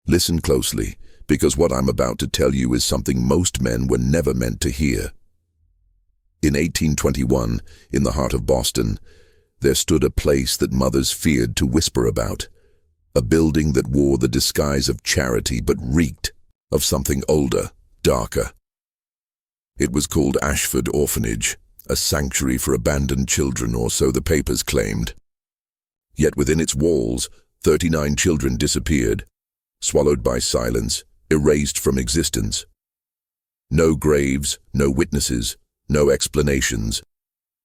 Listen closely, because what I'm about to tell you is something most men were never meant to hear. In 1821, in the heart of Boston, there stood a place that mothers feared to whisper about, a building that wore the disguise of charity but reeked of something older, darker. It was called Ashford Orphanage, a sanctuary for abandoned children, or so the papers claimed. Yet within its walls, 39 children disappeared, swallowed by silence, erased from existence. No graves, no witnesses, no explanations.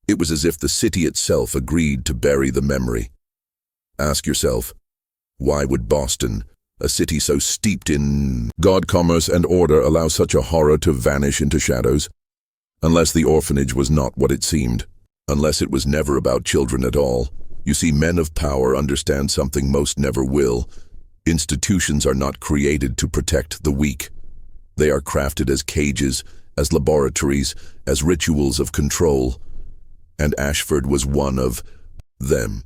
It was as if the city itself agreed to bury the memory. Ask yourself, why would Boston, a city so steeped in God, commerce, and order, allow such a horror to vanish into shadows? Unless the orphanage was not what it seemed. Unless it was never about children at all. You see, men of power understand something most never will. Institutions are not created to protect the weak. They are crafted as cages, as laboratories, as rituals of control. And Ashford was one of them.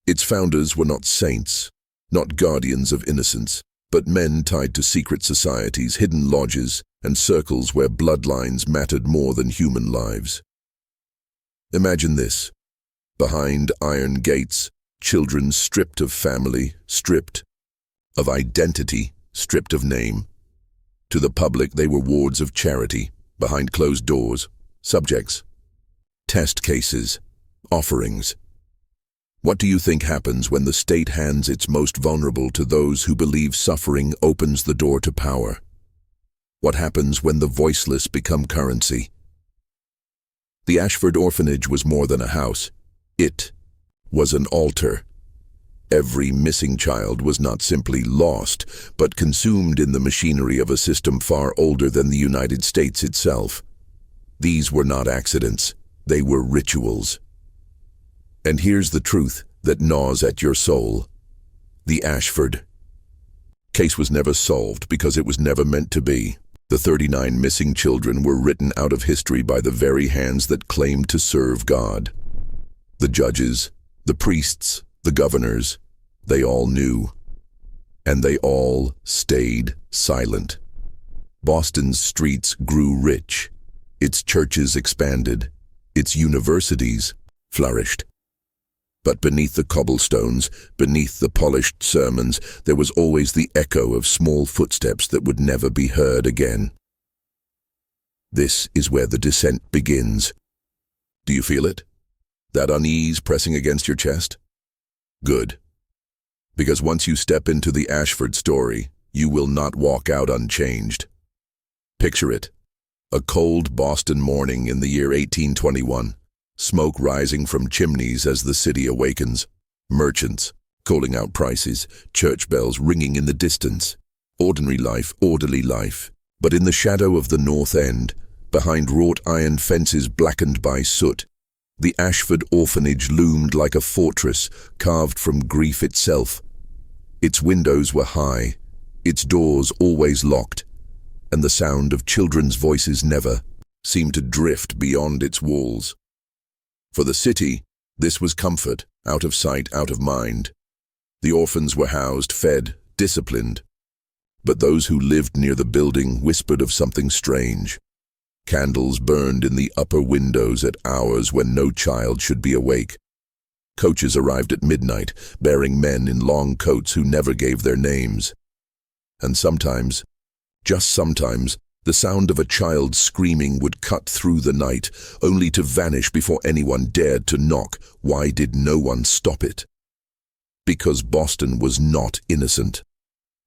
Its founders were not saints, not guardians of innocence, but men tied to secret societies, hidden lodges, and circles where bloodlines mattered more than human lives. Imagine this. Behind iron gates, children stripped of family, stripped of identity, stripped of name. To the public, they were wards of charity, behind closed doors, subjects, test cases, offerings. What do you think happens when the state hands its most vulnerable to those who believe suffering opens the door to power? What happens when the voiceless become currency? The Ashford Orphanage was more than a house. It was an altar. Every missing child was not simply lost, but consumed in the machinery of a system far older than the United States itself. These were not accidents. They were rituals. And here's the truth that gnaws at your soul. The Ashford case was never solved because it was never meant to be. The 39 missing children were written out of history by the very hands that claimed to serve God. The judges, the priests, the governors, they all knew. And they all stayed silent. Boston's streets grew rich. Its churches expanded. Its universities flourished. But beneath the cobblestones, beneath the polished sermons, there was always the echo of small footsteps that would never be heard again. This is where the descent begins. Do you feel it? That unease pressing against your chest? Good. Because once you step into the Ashford story, you will not walk out unchanged. Picture it. A cold Boston morning in the year 1821. Smoke rising from chimneys as the city awakens. Merchants calling out prices, church bells ringing in the distance. Ordinary life, orderly life. But in the shadow of the North End, behind wrought iron fences blackened by soot, the Ashford Orphanage loomed like a fortress carved from grief itself. Its windows were high, its doors always locked, and the sound of children's voices never seemed to drift beyond its walls. For the city, this was comfort, out of sight, out of mind. The orphans were housed, fed, disciplined. But those who lived near the building whispered of something strange. Candles burned in the upper windows at hours when no child should be awake. Coaches arrived at midnight, bearing men in long coats who never gave their names. And sometimes, just sometimes, the sound of a child screaming would cut through the night, only to vanish before anyone dared to knock. Why did no one stop it? Because Boston was not innocent.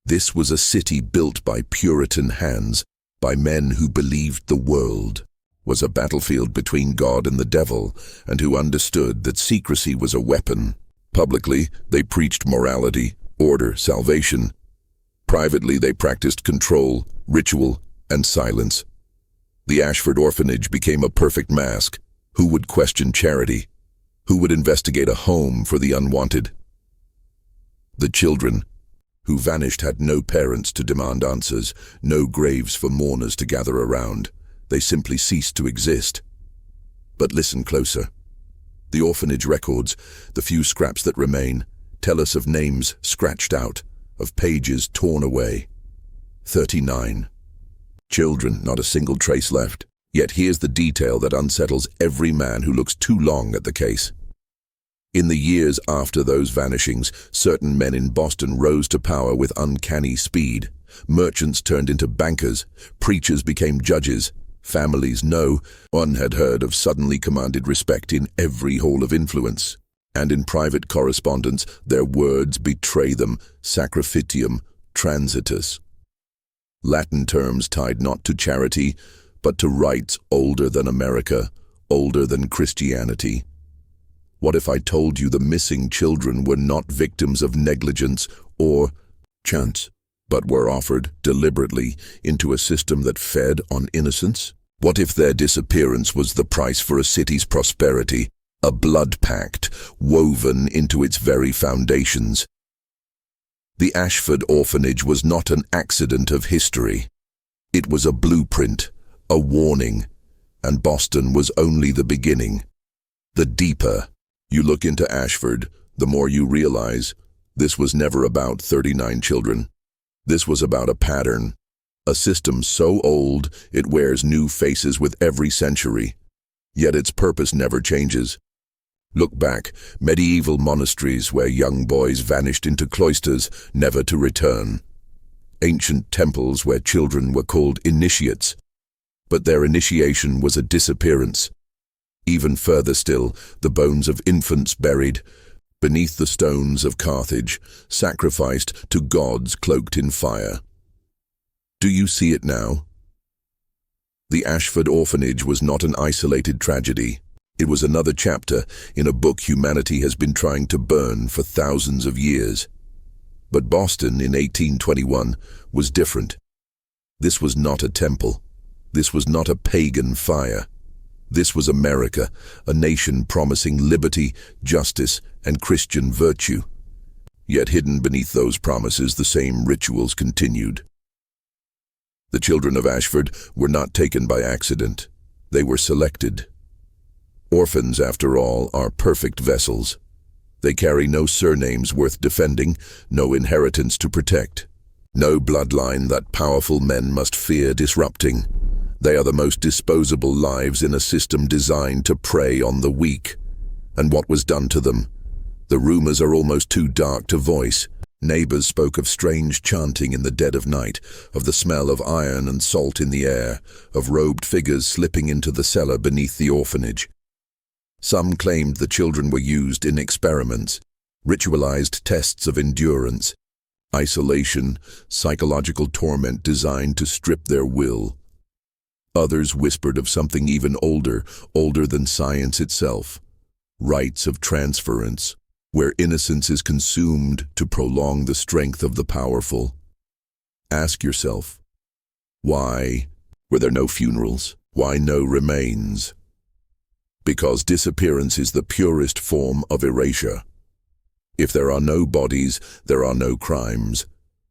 This was a city built by Puritan hands, by men who believed the world was a battlefield between God and the devil, and who understood that secrecy was a weapon. Publicly, they preached morality, order, salvation. Privately, they practiced control, ritual, and silence. The Ashford Orphanage became a perfect mask. Who would question charity? Who would investigate a home for the unwanted? The children who vanished had no parents to demand answers, no graves for mourners to gather around. They simply ceased to exist. But listen closer. The orphanage records, the few scraps that remain, tell us of names scratched out, of pages torn away. 39. Children, not a single trace left. Yet here's the detail that unsettles every man who looks too long at the case. In the years after those vanishings, certain men in Boston rose to power with uncanny speed. Merchants turned into bankers, preachers became judges, families no one had heard of suddenly commanded respect in every hall of influence. And in private correspondence, their words betray them, sacrificium transitus. Latin terms tied not to charity, but to rights older than America, older than Christianity. What if I told you the missing children were not victims of negligence or chance, but were offered deliberately into a system that fed on innocence? What if their disappearance was the price for a city's prosperity, a blood pact woven into its very foundations? The Ashford Orphanage was not an accident of history. It was a blueprint, a warning, and Boston was only the beginning. The deeper you look into Ashford, the more you realize this was never about 39 children. This was about a pattern, a system so old it wears new faces with every century, yet its purpose never changes. Look back, medieval monasteries where young boys vanished into cloisters, never to return. Ancient temples where children were called initiates, but their initiation was a disappearance. Even further still, the bones of infants buried beneath the stones of Carthage, sacrificed to gods cloaked in fire. Do you see it now? The Ashford Orphanage was not an isolated tragedy. It was another chapter in a book humanity has been trying to burn for thousands of years. But Boston in 1821 was different. This was not a temple. This was not a pagan fire. This was America, a nation promising liberty, justice, and Christian virtue. Yet hidden beneath those promises, the same rituals continued. The children of Ashford were not taken by accident. They were selected. Orphans, after all, are perfect vessels. They carry no surnames worth defending, no inheritance to protect, no bloodline that powerful men must fear disrupting. They are the most disposable lives in a system designed to prey on the weak. And what was done to them? The rumors are almost too dark to voice. Neighbors spoke of strange chanting in the dead of night, of the smell of iron and salt in the air, of robed figures slipping into the cellar beneath the orphanage. Some claimed the children were used in experiments, ritualized tests of endurance, isolation, psychological torment designed to strip their will. Others whispered of something even older than science itself, rites of transference, where innocence is consumed to prolong the strength of the powerful. Ask yourself, why were there no funerals? Why no remains? Because disappearance is the purest form of erasure. If there are no bodies, there are no crimes.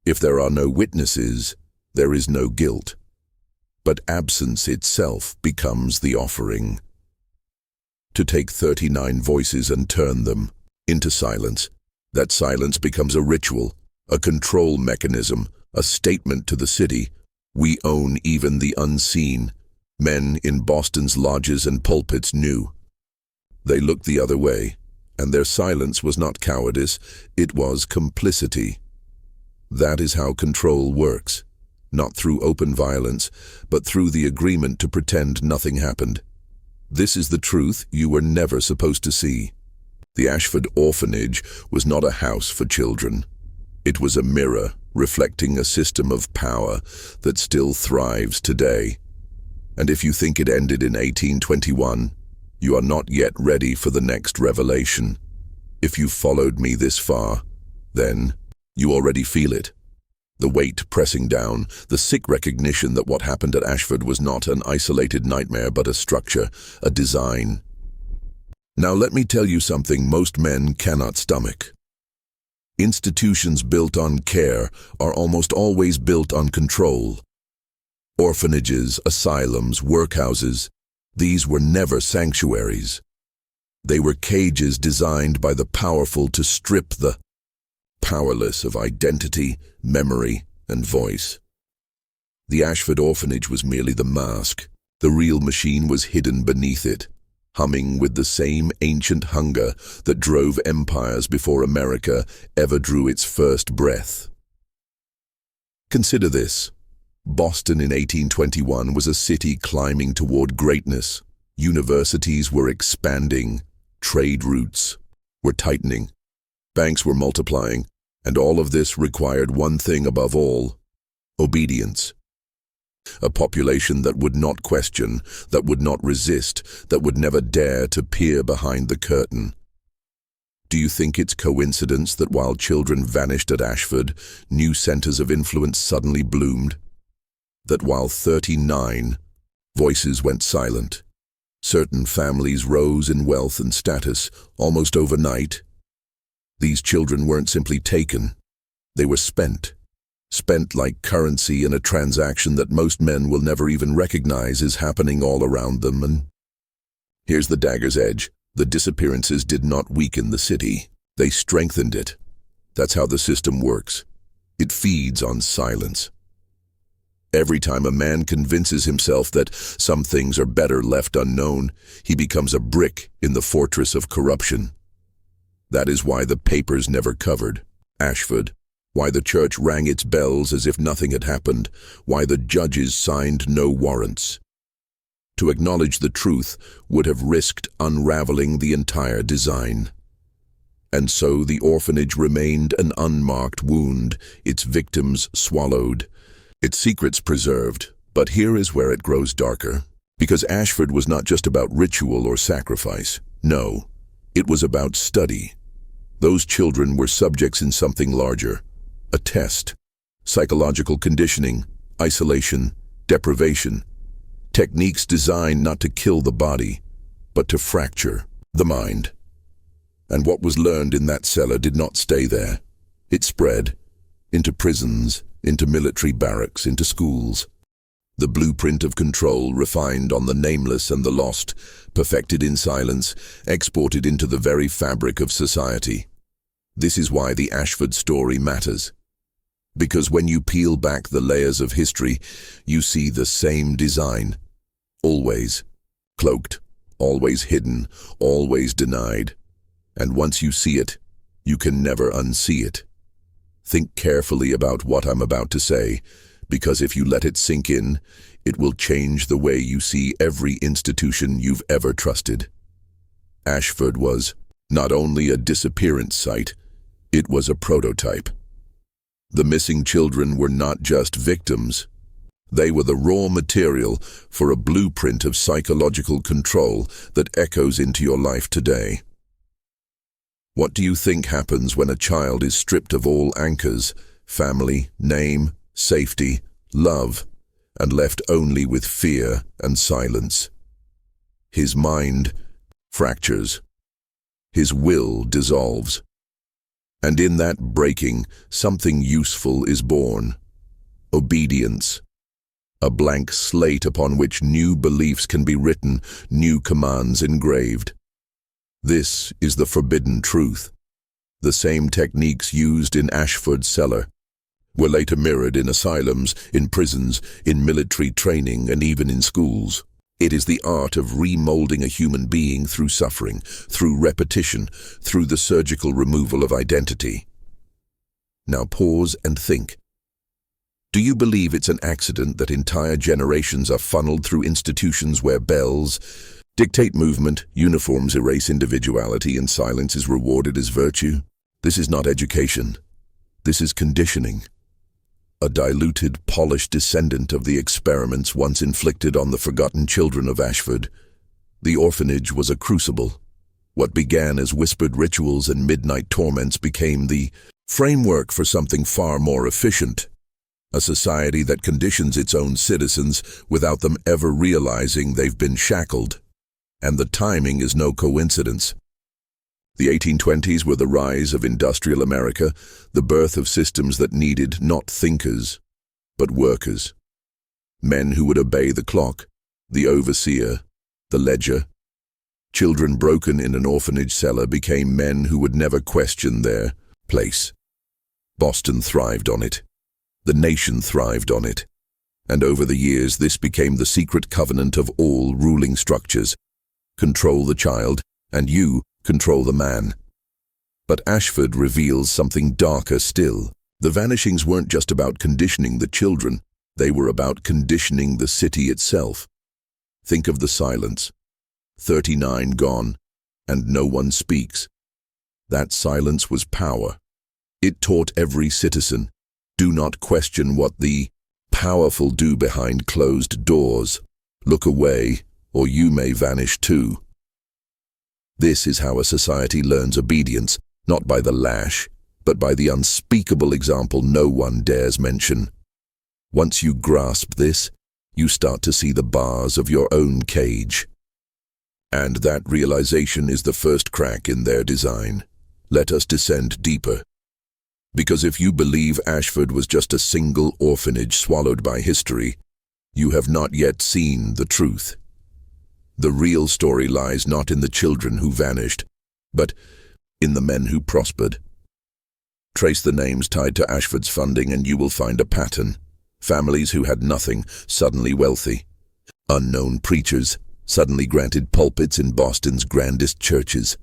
If there are no witnesses, there is no guilt. But absence itself becomes the offering. To take 39 voices and turn them into silence, that silence becomes a ritual, a control mechanism, a statement to the city. We own even the unseen. Men in Boston's lodges and pulpits knew. They looked the other way, and their silence was not cowardice, it was complicity. That is how control works. Not through open violence, but through the agreement to pretend nothing happened. This is the truth you were never supposed to see. The Ashford Orphanage was not a house for children. It was a mirror reflecting a system of power that still thrives today. And if you think it ended in 1821, you are not yet ready for the next revelation. If you've followed me this far, then you already feel it. The weight pressing down, the sick recognition that what happened at Ashford was not an isolated nightmare but a structure, a design. Now let me tell you something most men cannot stomach. Institutions built on care are almost always built on control. Orphanages, asylums, workhouses, these were never sanctuaries. They were cages designed by the powerful to strip the powerless of identity, memory, and voice. The Ashford Orphanage was merely the mask. The real machine was hidden beneath it, humming with the same ancient hunger that drove empires before America ever drew its first breath. Consider this. Boston in 1821 was a city climbing toward greatness. Universities were expanding, trade routes were tightening, banks were multiplying, and all of this required one thing above all: obedience. A population that would not question, that would not resist, that would never dare to peer behind the curtain. Do you think it's coincidence that while children vanished at Ashford, new centers of influence suddenly bloomed? That while 39 voices went silent, certain families rose in wealth and status almost overnight? These children weren't simply taken, they were spent like currency in a transaction that most men will never even recognize is happening all around them. And here's the dagger's edge. The disappearances did not weaken the city. They strengthened it. That's how the system works. It feeds on silence. Every time a man convinces himself that some things are better left unknown, he becomes a brick in the fortress of corruption. That is why the papers never covered Ashford, why the church rang its bells as if nothing had happened, why the judges signed no warrants. To acknowledge the truth would have risked unraveling the entire design. And so the orphanage remained an unmarked wound, its victims swallowed, its secrets preserved. But here is where it grows darker. Because Ashford was not just about ritual or sacrifice. No, it was about study. Those children were subjects in something larger. A test, psychological conditioning, isolation, deprivation, techniques designed not to kill the body, but to fracture the mind. And what was learned in that cellar did not stay there. It spread into prisons, into military barracks, into schools. The blueprint of control refined on the nameless and the lost, perfected in silence, exported into the very fabric of society. This is why the Ashford story matters. Because when you peel back the layers of history, you see the same design. Always cloaked, always hidden, always denied. And once you see it, you can never unsee it. Think carefully about what I'm about to say, because if you let it sink in, it will change the way you see every institution you've ever trusted. Ashford was not only a disappearance site, it was a prototype. The missing children were not just victims. They were the raw material for a blueprint of psychological control that echoes into your life today. What do you think happens when a child is stripped of all anchors, family, name, safety, love, and left only with fear and silence? His mind fractures. His will dissolves. And in that breaking, something useful is born. Obedience. A blank slate upon which new beliefs can be written, new commands engraved. This is the forbidden truth. The same techniques used in Ashford's cellar were later mirrored in asylums, in prisons, in military training, and even in schools. It is the art of remolding a human being through suffering, through repetition, through the surgical removal of identity. Now pause and think. Do you believe it's an accident that entire generations are funneled through institutions where bells dictate movement, uniforms erase individuality, and silence is rewarded as virtue? This is not education. This is conditioning. A diluted, polished descendant of the experiments once inflicted on the forgotten children of Ashford. The orphanage was a crucible. What began as whispered rituals and midnight torments became the framework for something far more efficient. A society that conditions its own citizens without them ever realizing they've been shackled. And the timing is no coincidence. The 1820s were the rise of industrial America, the birth of systems that needed not thinkers, but workers. Men who would obey the clock, the overseer, the ledger. Children broken in an orphanage cellar became men who would never question their place. Boston thrived on it. The nation thrived on it. And over the years, this became the secret covenant of all ruling structures. Control the child, and you control the man. But Ashford reveals something darker still. The vanishings weren't just about conditioning the children, they were about conditioning the city itself. Think of the silence. 39 gone, and no one speaks. That silence was power. It taught every citizen, do not question what the powerful do behind closed doors. Look away, or you may vanish too. This is how a society learns obedience, not by the lash, but by the unspeakable example no one dares mention. Once you grasp this, you start to see the bars of your own cage. And that realization is the first crack in their design. Let us descend deeper. Because if you believe Ashford was just a single orphanage swallowed by history, you have not yet seen the truth. The real story lies not in the children who vanished, but in the men who prospered. Trace the names tied to Ashford's funding and you will find a pattern. Families who had nothing, suddenly wealthy. Unknown preachers, suddenly granted pulpits in Boston's grandest churches.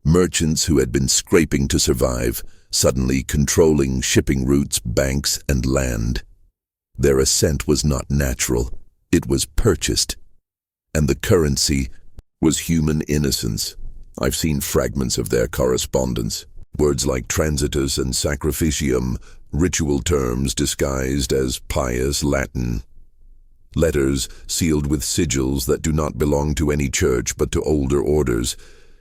Merchants who had been scraping to survive, suddenly controlling shipping routes, banks, and land. Their ascent was not natural, it was purchased. And the currency was human innocence. I've seen fragments of their correspondence. Words like transitus and sacrificium, ritual terms disguised as pious Latin. Letters sealed with sigils that do not belong to any church but to older orders.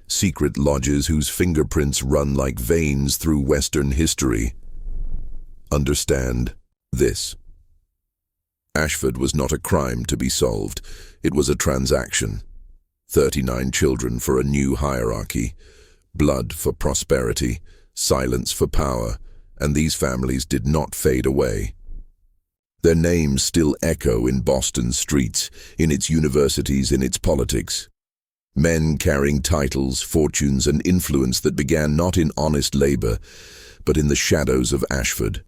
Secret lodges whose fingerprints run like veins through Western history. Understand this. Ashford was not a crime to be solved. It was a transaction. 39 children for a new hierarchy. Blood for prosperity, silence for power, and these families did not fade away. Their names still echo in Boston's streets, in its universities, in its politics. Men carrying titles, fortunes, and influence that began not in honest labor, but in the shadows of Ashford.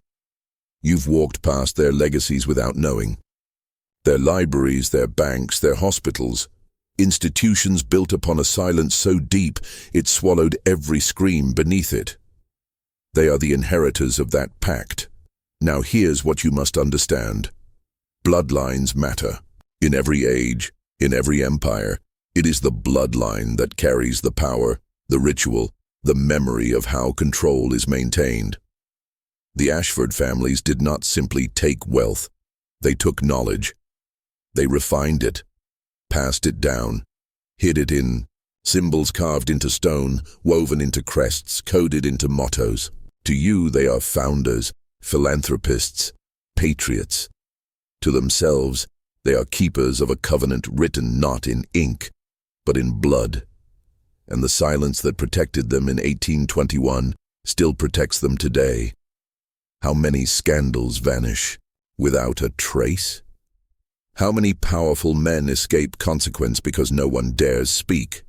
You've walked past their legacies without knowing. Their libraries, their banks, their hospitals, institutions built upon a silence so deep it swallowed every scream beneath it. They are the inheritors of that pact. Now here's what you must understand. Bloodlines matter. In every age, in every empire, it is the bloodline that carries the power, the ritual, the memory of how control is maintained. The Ashford families did not simply take wealth. They took knowledge. They refined it, passed it down, hid it in symbols carved into stone, woven into crests, coded into mottos. To you, they are founders, philanthropists, patriots. To themselves, they are keepers of a covenant written not in ink, but in blood. And the silence that protected them in 1821 still protects them today. How many scandals vanish without a trace? How many powerful men escape consequence because no one dares speak?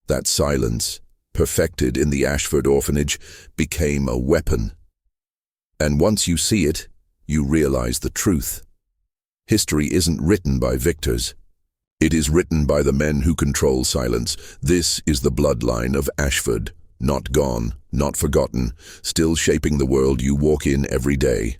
That silence, perfected in the Ashford orphanage, became a weapon. And once you see it, you realize the truth. History isn't written by victors. It is written by the men who control silence. This is the bloodline of Ashford, not gone, not forgotten, still shaping the world you walk in every day.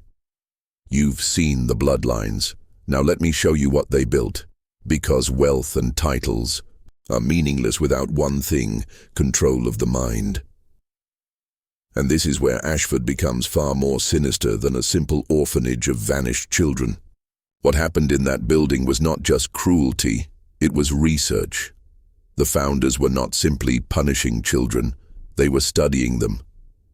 You've seen the bloodlines. Now let me show you what they built. Because wealth and titles are meaningless without one thing, control of the mind. And this is where Ashford becomes far more sinister than a simple orphanage of vanished children. What happened in that building was not just cruelty, it was research. The founders were not simply punishing children, they were studying them.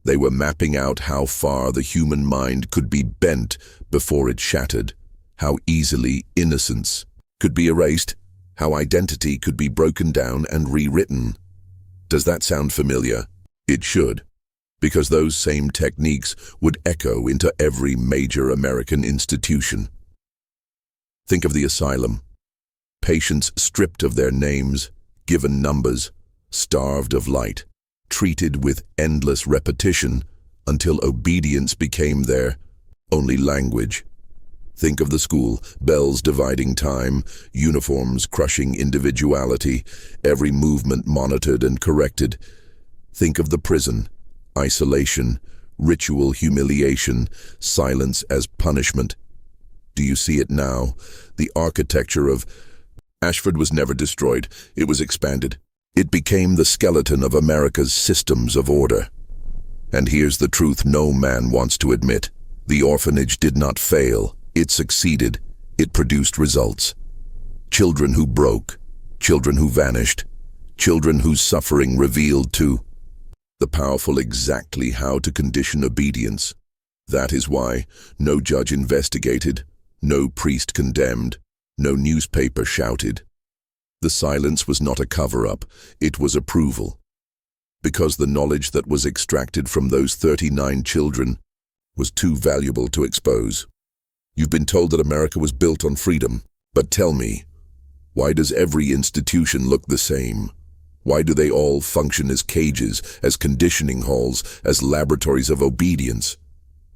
They were mapping out how far the human mind could be bent before it shattered, how easily innocence could be erased, how identity could be broken down and rewritten. Does that sound familiar? It should, because those same techniques would echo into every major American institution. Think of the asylum. Patients stripped of their names, given numbers, starved of light, treated with endless repetition, until obedience became their only language. Think of the school, bells dividing time, uniforms crushing individuality, every movement monitored and corrected. Think of the prison, isolation, ritual humiliation, silence as punishment. Do you see it now? The architecture of Ashford was never destroyed, it was expanded. It became the skeleton of America's systems of order. And here's the truth no man wants to admit. The orphanage did not fail. It succeeded. It produced results. Children who broke, children who vanished, children whose suffering revealed to the powerful exactly how to condition obedience. That is why no judge investigated, no priest condemned, no newspaper shouted. The silence was not a cover-up, it was approval. Because the knowledge that was extracted from those 39 children was too valuable to expose. You've been told that America was built on freedom, but tell me, why does every institution look the same? Why do they all function as cages, as conditioning halls, as laboratories of obedience?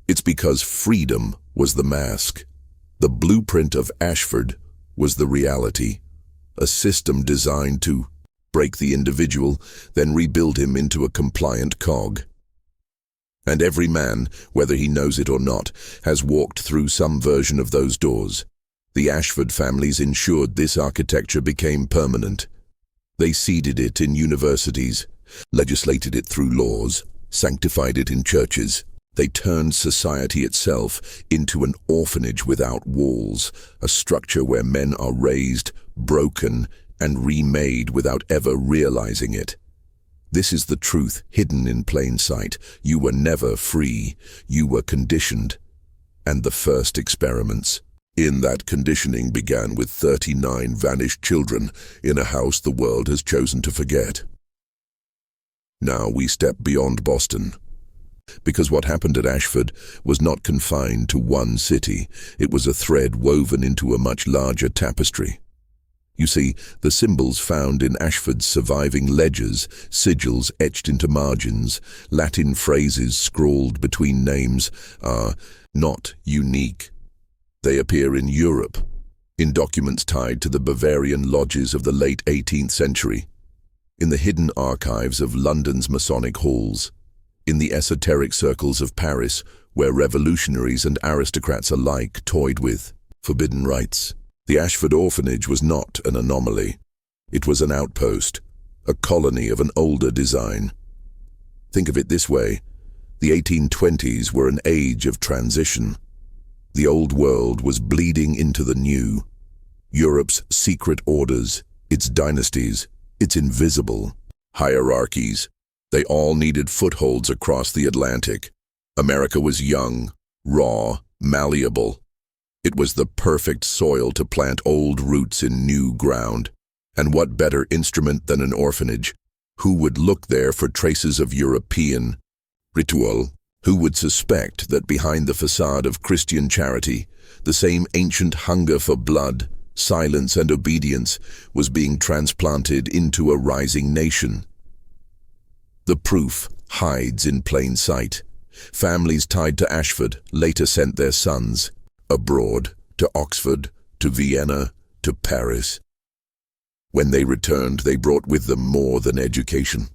It's because freedom was the mask. The blueprint of Ashford was the reality, a system designed to break the individual, then rebuild him into a compliant cog. And every man, whether he knows it or not, has walked through some version of those doors. The Ashford families ensured this architecture became permanent. They seeded it in universities, legislated it through laws, sanctified it in churches. They turned society itself into an orphanage without walls, a structure where men are raised, broken, and remade without ever realizing it. This is the truth hidden in plain sight. You were never free. You were conditioned. And the first experiments in that conditioning began with 39 vanished children in a house the world has chosen to forget. Now we step beyond Boston. Because what happened at Ashford was not confined to one city. It was a thread woven into a much larger tapestry. You see, the symbols found in Ashford's surviving ledgers, sigils etched into margins, Latin phrases scrawled between names, are not unique. They appear in Europe, in documents tied to the Bavarian lodges of the late 18th century, in the hidden archives of London's Masonic halls, in the esoteric circles of Paris, where revolutionaries and aristocrats alike toyed with forbidden rites. The Ashford Orphanage was not an anomaly. It was an outpost, a colony of an older design. Think of it this way. The 1820s were an age of transition. The old world was bleeding into the new. Europe's secret orders, its dynasties, its invisible hierarchies, they all needed footholds across the Atlantic. America was young, raw, malleable. It was the perfect soil to plant old roots in new ground. And what better instrument than an orphanage? Who would look there for traces of European ritual? Who would suspect that behind the facade of Christian charity, the same ancient hunger for blood, silence, and obedience was being transplanted into a rising nation? The proof hides in plain sight. Families tied to Ashford later sent their sons abroad, to Oxford, to Vienna, to Paris. When they returned, they brought with them more than education.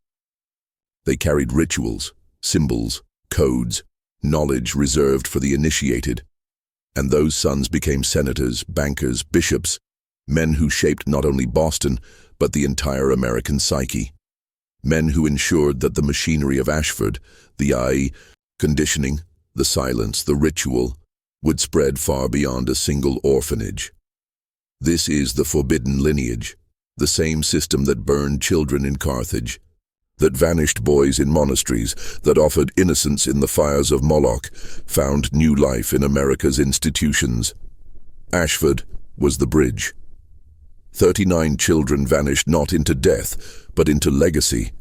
They carried rituals, symbols, codes, knowledge reserved for the initiated. And those sons became senators, bankers, bishops, men who shaped not only Boston, but the entire American psyche. Men who ensured that the machinery of Ashford, the conditioning, the silence, the ritual, would spread far beyond a single orphanage. This is the forbidden lineage, the same system that burned children in Carthage, that vanished boys in monasteries, that offered innocence in the fires of Moloch, found new life in America's institutions. Ashford was the bridge. 39 children vanished not into death, but into legacy.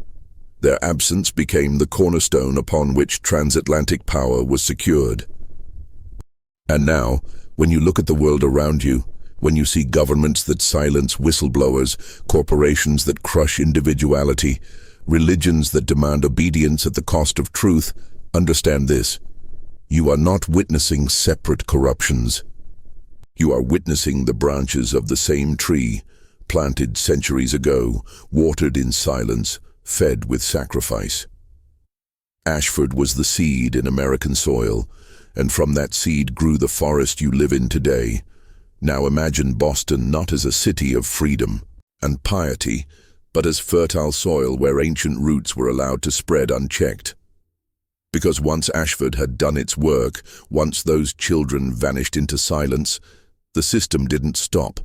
Their absence became the cornerstone upon which transatlantic power was secured. And now, when you look at the world around you, when you see governments that silence whistleblowers, corporations that crush individuality, religions that demand obedience at the cost of truth, Understand this. You are not witnessing separate corruptions. You are witnessing the branches of the same tree, planted centuries ago, watered in silence, fed with sacrifice. Ashford was the seed in American soil, and from that seed grew the forest you live in today. Now imagine Boston not as a city of freedom and piety, but as fertile soil where ancient roots were allowed to spread unchecked. Because once Ashford had done its work, once those children vanished into silence, the system didn't stop.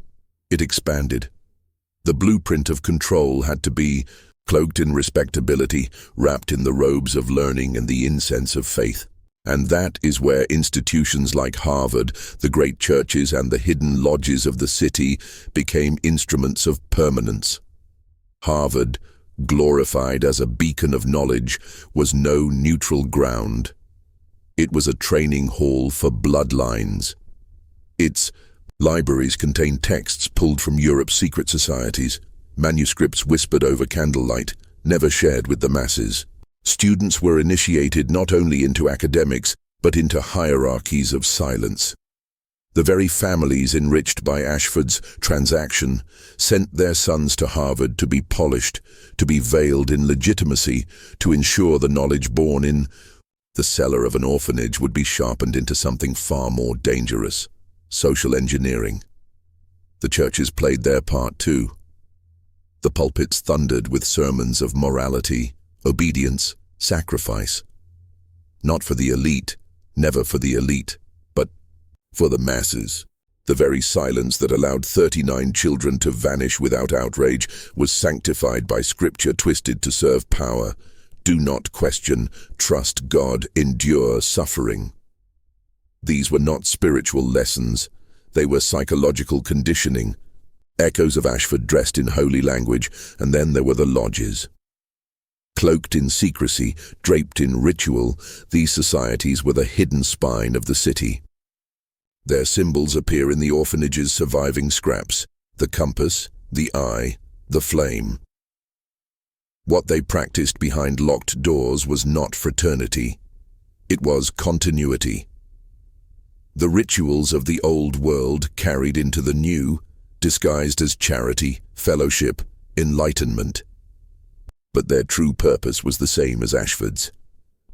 It expanded. The blueprint of control had to be cloaked in respectability, wrapped in the robes of learning and the incense of faith. And that is where institutions like Harvard, the great churches and the hidden lodges of the city became instruments of permanence. Harvard, glorified as a beacon of knowledge, was no neutral ground. It was a training hall for bloodlines. Its libraries contained texts pulled from Europe's secret societies, manuscripts whispered over candlelight, never shared with the masses. Students were initiated not only into academics, but into hierarchies of silence. The very families enriched by Ashford's transaction sent their sons to Harvard to be polished, to be veiled in legitimacy, to ensure the knowledge born in the cellar of an orphanage would be sharpened into something far more dangerous: social engineering. The churches played their part too. The pulpits thundered with sermons of morality, obedience, sacrifice. Not for the elite, never for the elite, but for the masses. The very silence that allowed 39 children to vanish without outrage was sanctified by scripture twisted to serve power. Do not question, trust God, endure suffering. These were not spiritual lessons. They were psychological conditioning. Echoes of Ashford dressed in holy language, and then there were the lodges. Cloaked in secrecy, draped in ritual, these societies were the hidden spine of the city. Their symbols appear in the orphanage's surviving scraps: the compass, the eye, the flame. What they practiced behind locked doors was not fraternity. It was continuity. The rituals of the old world carried into the new, disguised as charity, fellowship, enlightenment. But their true purpose was the same as Ashford's: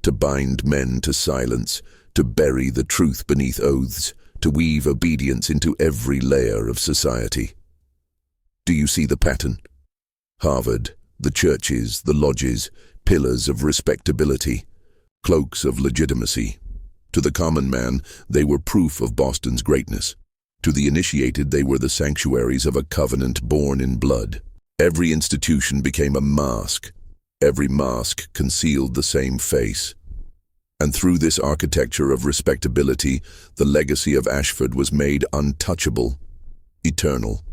to bind men to silence, to bury the truth beneath oaths, to weave obedience into every layer of society. Do you see the pattern? Harvard, the churches, the lodges, pillars of respectability, cloaks of legitimacy. To the common man, they were proof of Boston's greatness. To the initiated, they were the sanctuaries of a covenant born in blood. Every institution became a mask. Every mask concealed the same face. And through this architecture of respectability, the legacy of Ashford was made untouchable, eternal.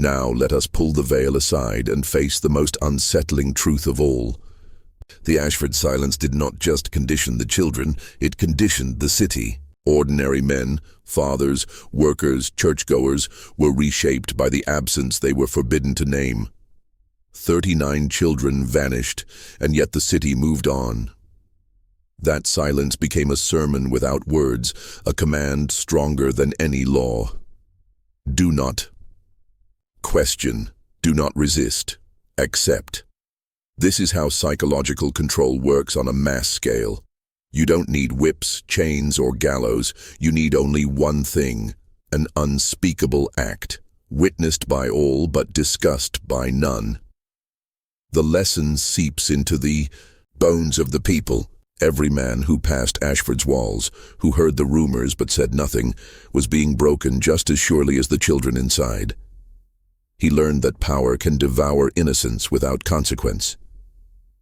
Now let us pull the veil aside and face the most unsettling truth of all. The Ashford silence did not just condition the children, it conditioned the city. Ordinary men, fathers, workers, churchgoers, were reshaped by the absence they were forbidden to name. 39 children vanished, and yet the city moved on. That silence became a sermon without words, a command stronger than any law. Do not question, do not resist, accept. This is how psychological control works on a mass scale. You don't need whips, chains, or gallows. You need only one thing: an unspeakable act, witnessed by all but discussed by none. The lesson seeps into the bones of the people. Every man who passed Ashford's walls, who heard the rumors but said nothing, was being broken just as surely as the children inside. He learned that power can devour innocence without consequence.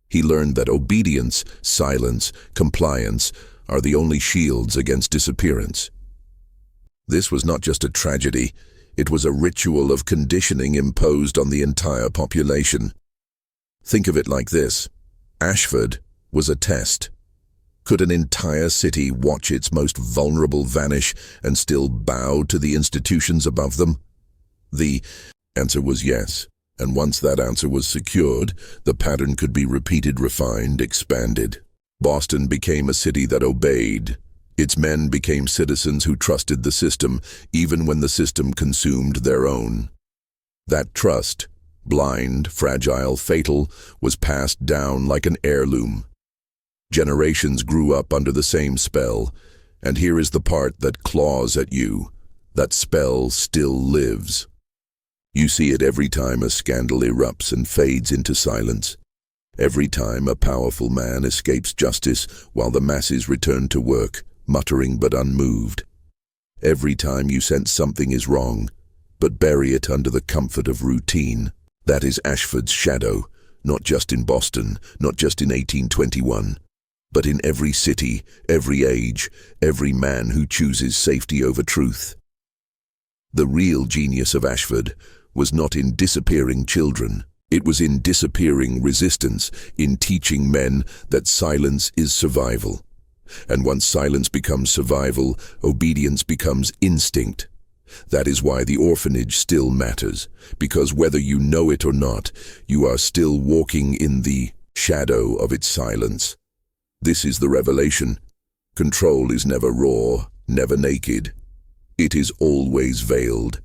He learned that obedience, silence, compliance are the only shields against disappearance. This was not just a tragedy, it was a ritual of conditioning imposed on the entire population. Think of it like this: Ashford was a test. Could an entire city watch its most vulnerable vanish and still bow to the institutions above them? The answer was yes, and once that answer was secured, the pattern could be repeated, refined, expanded. Boston became a city that obeyed. Its men became citizens who trusted the system, even when the system consumed their own. That trust, blind, fragile, fatal, was passed down like an heirloom. Generations grew up under the same spell, and here is the part that claws at you. That spell still lives. You see it every time a scandal erupts and fades into silence. Every time a powerful man escapes justice while the masses return to work, muttering but unmoved. Every time you sense something is wrong, but bury it under the comfort of routine. That is Ashford's shadow, not just in Boston, not just in 1821, but in every city, every age, every man who chooses safety over truth. The real genius of Ashford was not in disappearing children. It was in disappearing resistance, in teaching men that silence is survival. And once silence becomes survival, obedience becomes instinct. That is why the orphanage still matters, because whether you know it or not, you are still walking in the shadow of its silence. This is the revelation. Control is never raw, never naked. It is always veiled.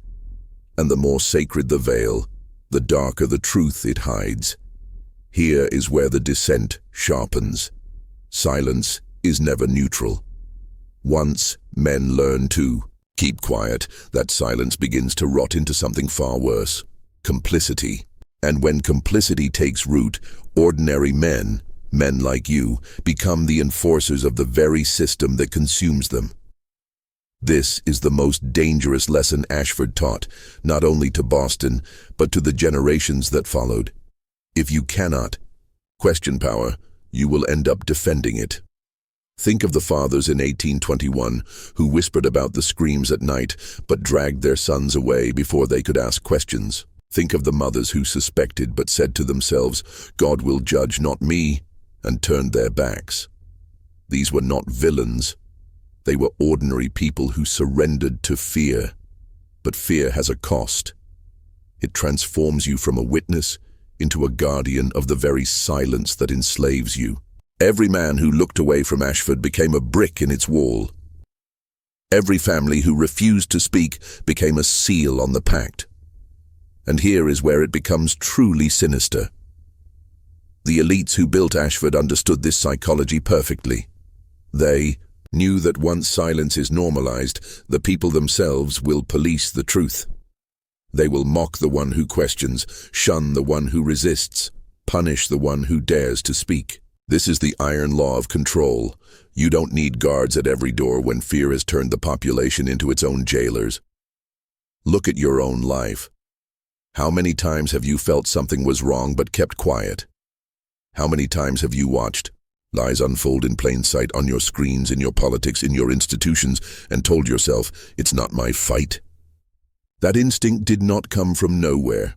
And the more sacred the veil, the darker the truth it hides. Here is where the descent sharpens. Silence is never neutral. Once men learn to keep quiet, that silence begins to rot into something far worse: complicity. And when complicity takes root, ordinary men like you, become the enforcers of the very system that consumes them. This is the most dangerous lesson Ashford taught, not only to Boston, but to the generations that followed. If you cannot question power, you will end up defending it. Think of the fathers in 1821 who whispered about the screams at night, but dragged their sons away before they could ask questions. Think of the mothers who suspected but said to themselves, "God will judge, not me," and turned their backs. These were not villains. They were ordinary people who surrendered to fear. But fear has a cost. It transforms you from a witness into a guardian of the very silence that enslaves you. Every man who looked away from Ashford became a brick in its wall. Every family who refused to speak became a seal on the pact. And here is where it becomes truly sinister. The elites who built Ashford understood this psychology perfectly. They knew that once silence is normalized, the people themselves will police the truth. They will mock the one who questions, shun the one who resists, punish the one who dares to speak. This is the iron law of control. You don't need guards at every door when fear has turned the population into its own jailers. Look at your own life. How many times have you felt something was wrong but kept quiet? How many times have you watched lies unfold in plain sight on your screens, in your politics, in your institutions, and told yourself, "It's not my fight"? That instinct did not come from nowhere.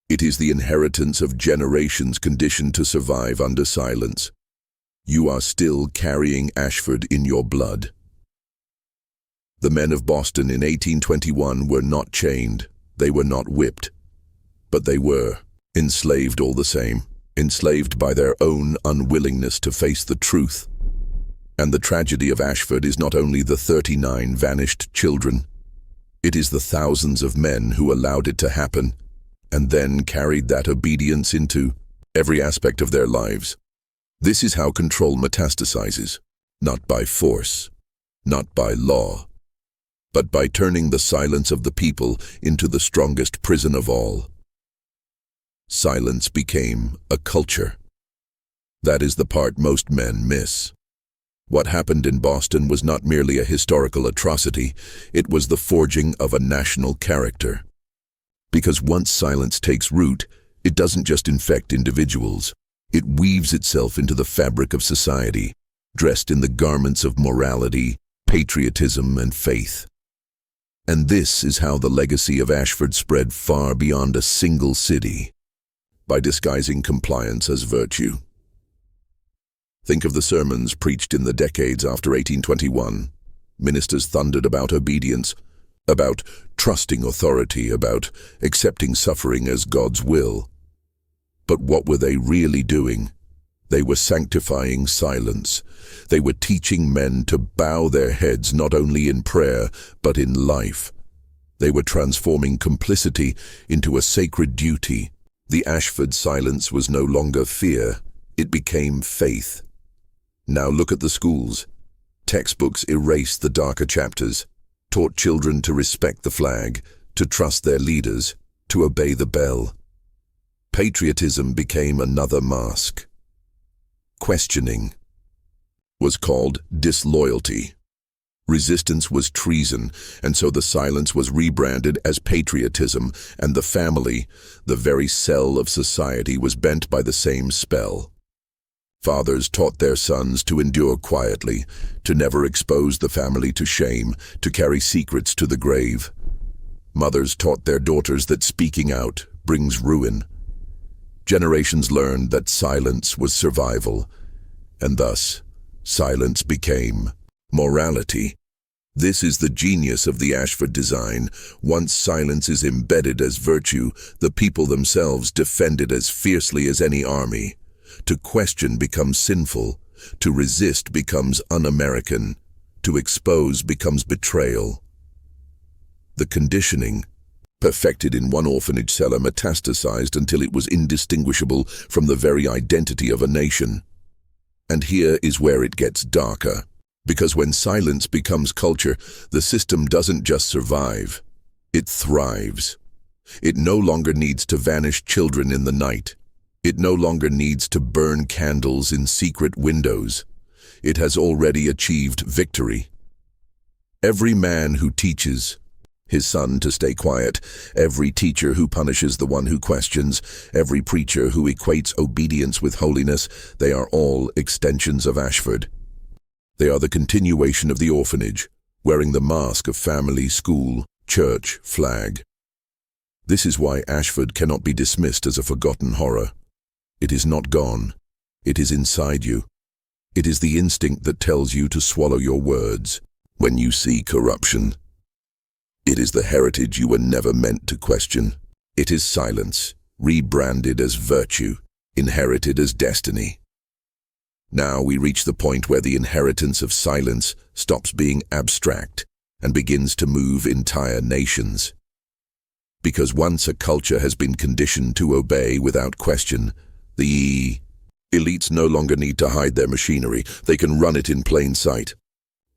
It is the inheritance of generations conditioned to survive under silence. You are still carrying Ashford in your blood. The men of Boston in 1821 were not chained, they were not whipped, but they were enslaved all the same, enslaved by their own unwillingness to face the truth. And the tragedy of Ashford is not only the 39 vanished children, it is the thousands of men who allowed it to happen, and then carried that obedience into every aspect of their lives. This is how control metastasizes, not by force, not by law, but by turning the silence of the people into the strongest prison of all. Silence became a culture. That is the part most men miss. What happened in Boston was not merely a historical atrocity, it was the forging of a national character. Because once silence takes root, it doesn't just infect individuals. It weaves itself into the fabric of society, dressed in the garments of morality, patriotism, and faith. And this is how the legacy of Ashford spread far beyond a single city, by disguising compliance as virtue. Think of the sermons preached in the decades after 1821. Ministers thundered about obedience, about trusting authority, about accepting suffering as God's will. But what were they really doing? They were sanctifying silence. They were teaching men to bow their heads not only in prayer, but in life. They were transforming complicity into a sacred duty. The Ashford silence was no longer fear. It became faith. Now look at the schools. Textbooks erased the darker chapters, taught children to respect the flag, to trust their leaders, to obey the bell. Patriotism became another mask. Questioning was called disloyalty. Resistance was treason, and so the silence was rebranded as patriotism, and the family, the very cell of society, was bent by the same spell. Fathers taught their sons to endure quietly, to never expose the family to shame, to carry secrets to the grave. Mothers taught their daughters that speaking out brings ruin. Generations learned that silence was survival, and thus silence became morality. This is the genius of the Ashford design. Once silence is embedded as virtue, the people themselves defend it as fiercely as any army. To question becomes sinful. To resist becomes un-American. To expose becomes betrayal. The conditioning, perfected in one orphanage cellar, metastasized until it was indistinguishable from the very identity of a nation. And here is where it gets darker. Because when silence becomes culture, the system doesn't just survive, it thrives. It no longer needs to vanish children in the night. It no longer needs to burn candles in secret windows. It has already achieved victory. Every man who teaches his son to stay quiet, every teacher who punishes the one who questions, every preacher who equates obedience with holiness, they are all extensions of Ashford. They are the continuation of the orphanage, wearing the mask of family, school, church, flag. This is why Ashford cannot be dismissed as a forgotten horror. It is not gone. It is inside you. It is the instinct that tells you to swallow your words when you see corruption. It is the heritage you were never meant to question. It is silence, rebranded as virtue, inherited as destiny. Now we reach the point where the inheritance of silence stops being abstract and begins to move entire nations. Because once a culture has been conditioned to obey without question, the elites no longer need to hide their machinery. They can run it in plain sight.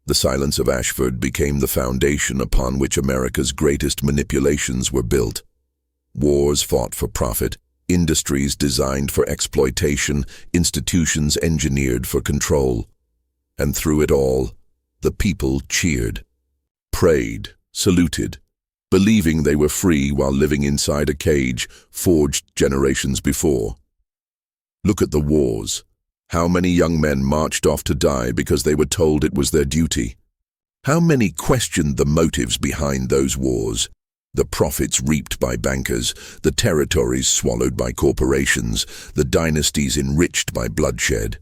The silence of Ashford became the foundation upon which America's greatest manipulations were built. Wars fought for profit, industries designed for exploitation, institutions engineered for control. And through it all, the people cheered, prayed, saluted, believing they were free while living inside a cage forged generations before. Look at the wars. How many young men marched off to die because they were told it was their duty? How many questioned the motives behind those wars? The profits reaped by bankers, the territories swallowed by corporations, the dynasties enriched by bloodshed.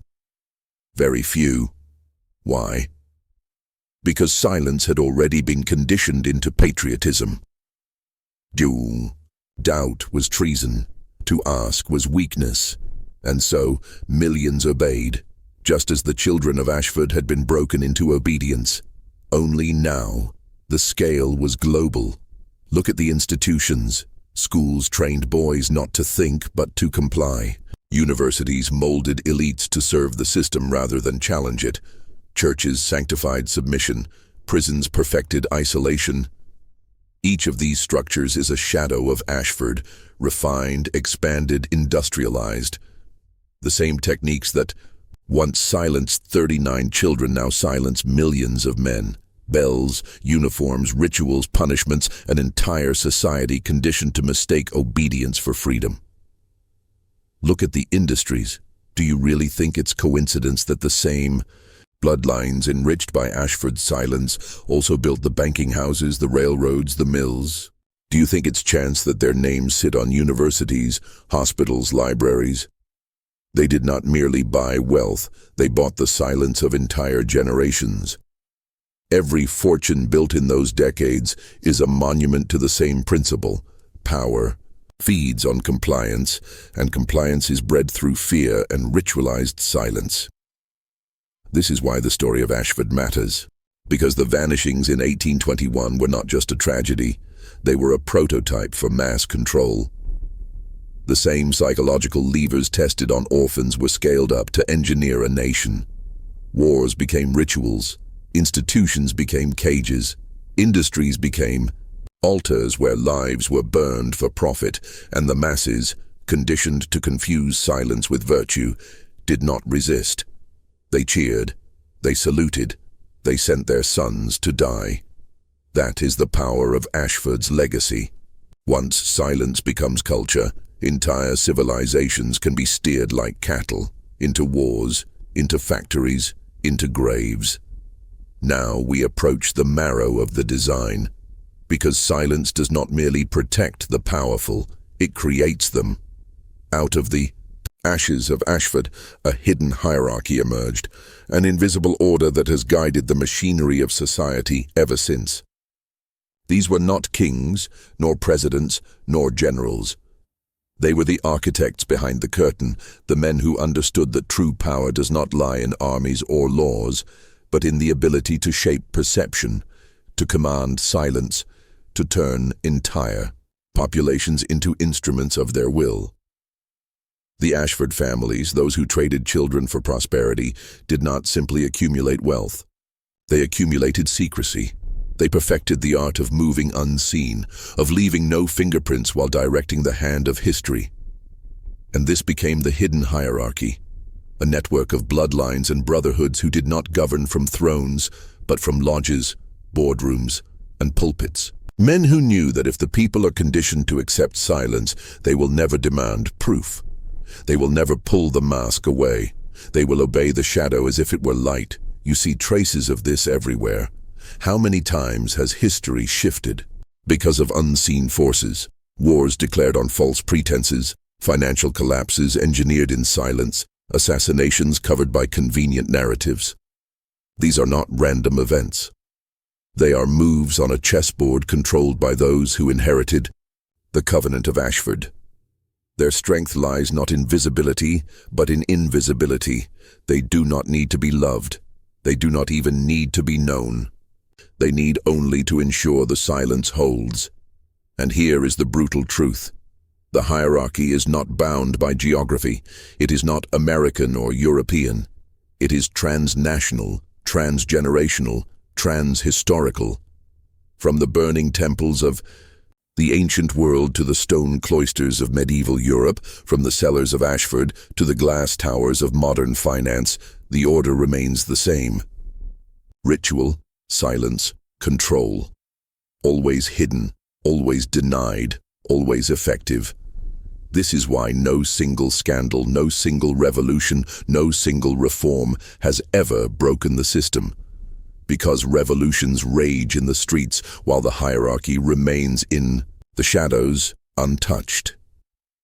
Very few. Why? Because silence had already been conditioned into patriotism. Doubt was treason. To ask was weakness. And so, millions obeyed, just as the children of Ashford had been broken into obedience. Only now, the scale was global. Look at the institutions. Schools trained boys not to think, but to comply. Universities molded elites to serve the system rather than challenge it. Churches sanctified submission. Prisons perfected isolation. Each of these structures is a shadow of Ashford, refined, expanded, industrialized. The same techniques that once silenced 39 children now silence millions of men. Bells, uniforms, rituals, punishments, an entire society conditioned to mistake obedience for freedom. Look at the industries. Do you really think it's coincidence that the same bloodlines enriched by Ashford's silence also built the banking houses, the railroads, the mills? Do you think it's chance that their names sit on universities, hospitals, libraries? They did not merely buy wealth, they bought the silence of entire generations. Every fortune built in those decades is a monument to the same principle: power, feeds on compliance, and compliance is bred through fear and ritualized silence. This is why the story of Ashford matters, because the vanishings in 1821 were not just a tragedy, they were a prototype for mass control. The same psychological levers tested on orphans were scaled up to engineer a nation. Wars became rituals, institutions became cages, industries became altars where lives were burned for profit, and the masses, conditioned to confuse silence with virtue, did not resist. They cheered, they saluted, they sent their sons to die. That is the power of Ashford's legacy. Once silence becomes culture, entire civilizations can be steered like cattle, into wars, into factories, into graves. Now we approach the marrow of the design, because silence does not merely protect the powerful, it creates them. Out of the ashes of Ashford, a hidden hierarchy emerged, an invisible order that has guided the machinery of society ever since. These were not kings, nor presidents, nor generals. They were the architects behind the curtain, the men who understood that true power does not lie in armies or laws, but in the ability to shape perception, to command silence, to turn entire populations into instruments of their will. The Ashford families, those who traded children for prosperity, did not simply accumulate wealth. They accumulated secrecy. They perfected the art of moving unseen, of leaving no fingerprints while directing the hand of history. And this became the hidden hierarchy, a network of bloodlines and brotherhoods who did not govern from thrones, but from lodges, boardrooms, and pulpits. Men who knew that if the people are conditioned to accept silence, they will never demand proof. They will never pull the mask away. They will obey the shadow as if it were light. You see traces of this everywhere. How many times has history shifted because of unseen forces? Wars declared on false pretenses, financial collapses engineered in silence, assassinations covered by convenient narratives. These are not random events. They are moves on a chessboard controlled by those who inherited the covenant of Ashford. Their strength lies not in visibility, but in invisibility. They do not need to be loved. They do not even need to be known. They need only to ensure the silence holds. And here is the brutal truth. The hierarchy is not bound by geography. It is not American or European. It is transnational, transgenerational, transhistorical. From the burning temples of the ancient world to the stone cloisters of medieval Europe, from the cellars of Ashford to the glass towers of modern finance, the order remains the same. Ritual, silence, control. Always hidden, always denied, always effective. This is why no single scandal, no single revolution, no single reform has ever broken the system. Because revolutions rage in the streets while the hierarchy remains in the shadows, untouched.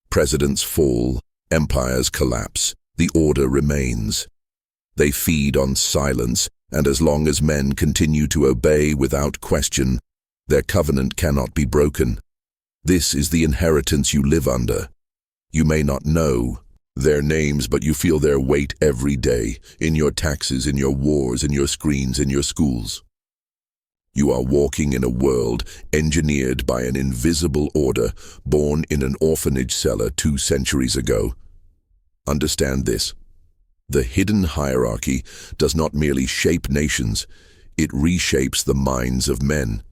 Presidents fall, empires collapse, the order remains. They feed on silence, and as long as men continue to obey without question, their covenant cannot be broken. This is the inheritance you live under. You may not know their names, but you feel their weight every day, in your taxes, in your wars, in your screens, in your schools. You are walking in a world engineered by an invisible order, born in an orphanage cellar 2 centuries ago. Understand this. The hidden hierarchy does not merely shape nations, it reshapes the minds of men.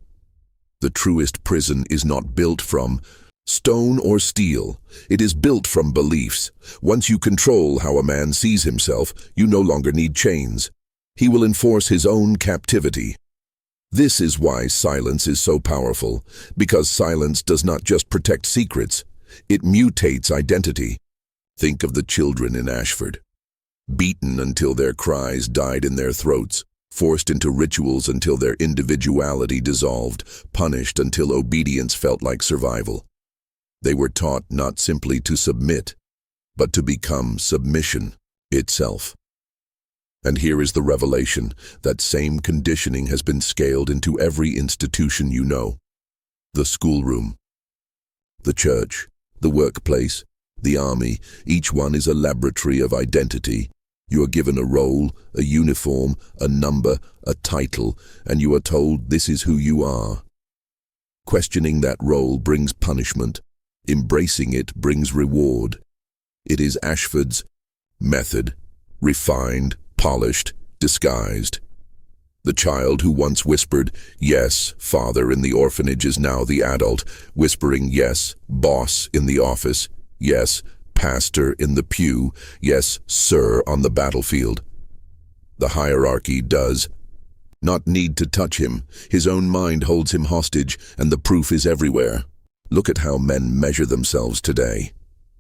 The truest prison is not built from stone or steel. It is built from beliefs. Once you control how a man sees himself, you no longer need chains. He will enforce his own captivity. This is why silence is so powerful, because silence does not just protect secrets, it mutates identity. Think of the children in Ashford. Beaten until their cries died in their throats, forced into rituals until their individuality dissolved, punished until obedience felt like survival. They were taught not simply to submit, but to become submission itself. And here is the revelation: that same conditioning has been scaled into every institution you know. The schoolroom, the church, The workplace, the army, each one is a laboratory of identity. You are given a role, a uniform, a number, a title, and you are told this is who you are. Questioning that role brings punishment. Embracing it brings reward. It is Ashford's method, refined, polished, disguised. The child who once whispered, "Yes, father," in the orphanage is now the adult, whispering, "Yes, boss," in the office, "Yes, pastor," in the pew, "Yes, sir," on the battlefield. The hierarchy does not need to touch him. His own mind holds him hostage, and the proof is everywhere. Look at how men measure themselves today.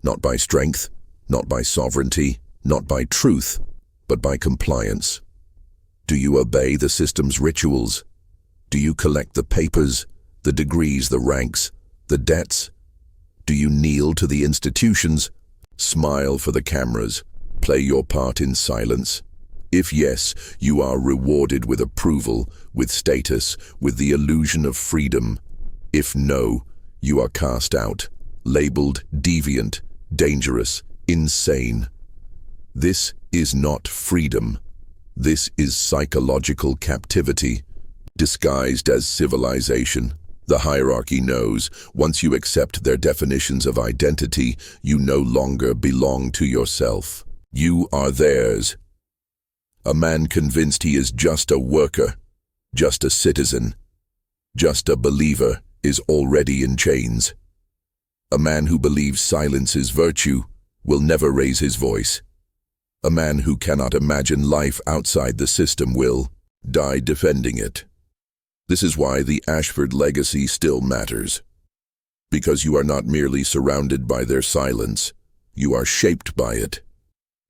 Not by strength, not by sovereignty, not by truth, but by compliance. Do you obey the system's rituals? Do you collect the papers, the degrees, the ranks, the debts? Do you kneel to the institutions? Smile for the cameras? Play your part in silence? If yes, you are rewarded with approval, with status, with the illusion of freedom. If no, you are cast out, labeled deviant, dangerous, insane. This is not freedom. This is psychological captivity, disguised as civilization. The hierarchy knows, once you accept their definitions of identity, you no longer belong to yourself. You are theirs. A man convinced he is just a worker, just a citizen, just a believer, is already in chains. A man who believes silence is virtue will never raise his voice. A man who cannot imagine life outside the system will die defending it. This is why the Ashford legacy still matters. Because you are not merely surrounded by their silence, you are shaped by it.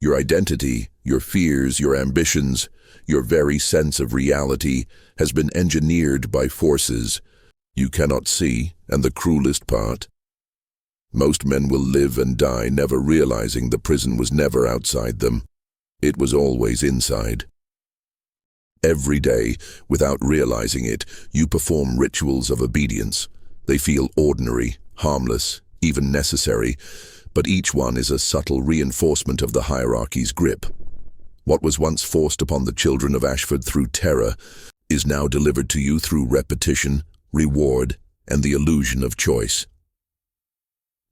Your identity, your fears, your ambitions, your very sense of reality has been engineered by forces you cannot see, and the cruelest part, most men will live and die never realizing the prison was never outside them. It was always inside. Every day, without realizing it, you perform rituals of obedience. They feel ordinary, harmless, even necessary, but each one is a subtle reinforcement of the hierarchy's grip. What was once forced upon the children of Ashford through terror is now delivered to you through repetition, reward, and the illusion of choice.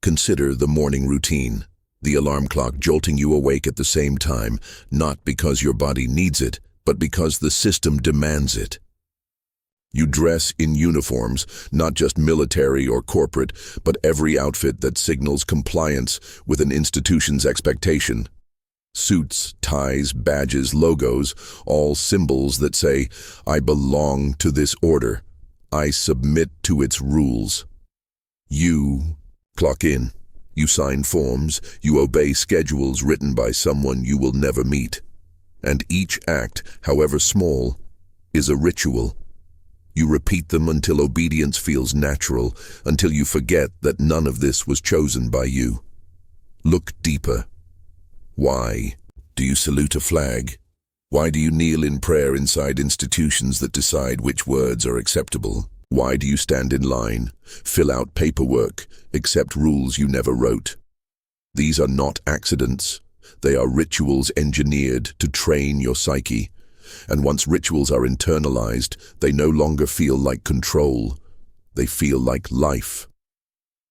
Consider the morning routine, the alarm clock jolting you awake at the same time, not because your body needs it, but because the system demands it. You dress in uniforms, not just military or corporate, but every outfit that signals compliance with an institution's expectation. Suits, ties, badges, logos, all symbols that say, "I belong to this order. I submit to its rules." You clock in. You sign forms. You obey schedules written by someone you will never meet. And each act, however small, is a ritual. You repeat them until obedience feels natural, until you forget that none of this was chosen by you. Look deeper. Why do you salute a flag? Why do you kneel in prayer inside institutions that decide which words are acceptable? Why do you stand in line, fill out paperwork, accept rules you never wrote? These are not accidents. They are rituals engineered to train your psyche. And once rituals are internalized, they no longer feel like control. They feel like life.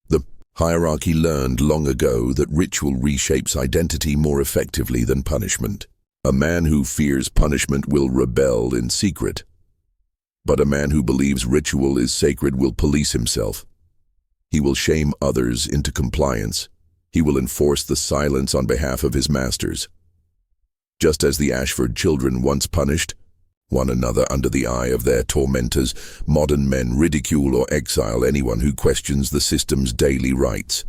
The hierarchy learned long ago that ritual reshapes identity more effectively than punishment. A man who fears punishment will rebel in secret. But a man who believes ritual is sacred will police himself. He will shame others into compliance. He will enforce the silence on behalf of his masters. Just as the Ashford children once punished one another under the eye of their tormentors, modern men ridicule or exile anyone who questions the system's daily rights.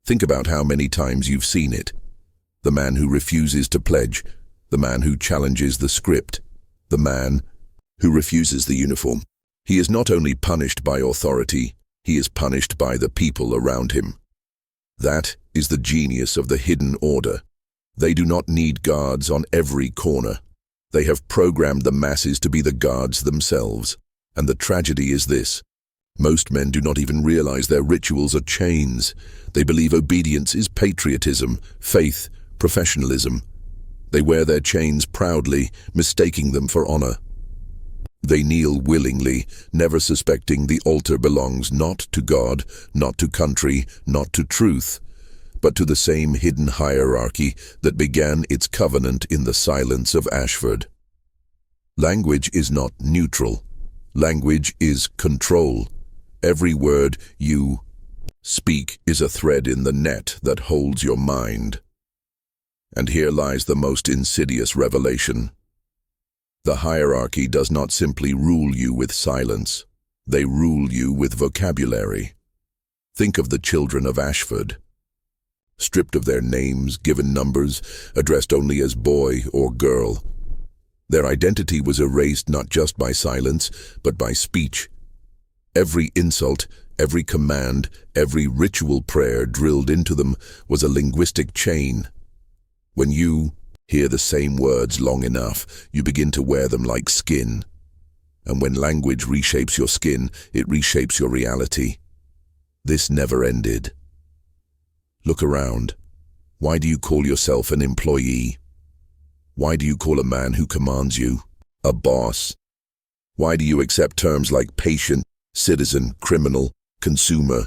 Think about how many times you've seen it. The man who refuses to pledge, the man who challenges the script, the man who refuses the uniform. He is not only punished by authority, he is punished by the people around him. That is the genius of the hidden order. They do not need guards on every corner. They have programmed the masses to be the guards themselves. And the tragedy is this: Most men do not even realize their rituals are chains. They believe obedience is patriotism, faith, professionalism. They wear their chains proudly, mistaking them for honor. They kneel willingly, never suspecting the altar belongs not to God, not to country, not to truth, but to the same hidden hierarchy that began its covenant in the silence of Ashford. Language is not neutral. Language is control. Every word you speak is a thread in the net that holds your mind. And here lies the most insidious revelation. The hierarchy does not simply rule you with silence. They rule you with vocabulary. Think of the children of Ashford. Stripped of their names, given numbers, addressed only as boy or girl. Their identity was erased not just by silence, but by speech. Every insult, every command, every ritual prayer drilled into them was a linguistic chain. When you hear the same words long enough, you begin to wear them like skin. And when language reshapes your skin, it reshapes your reality. This never ended. Look around. Why do you call yourself an employee? Why do you call a man who commands you a boss? Why do you accept terms like patient, citizen, criminal, consumer?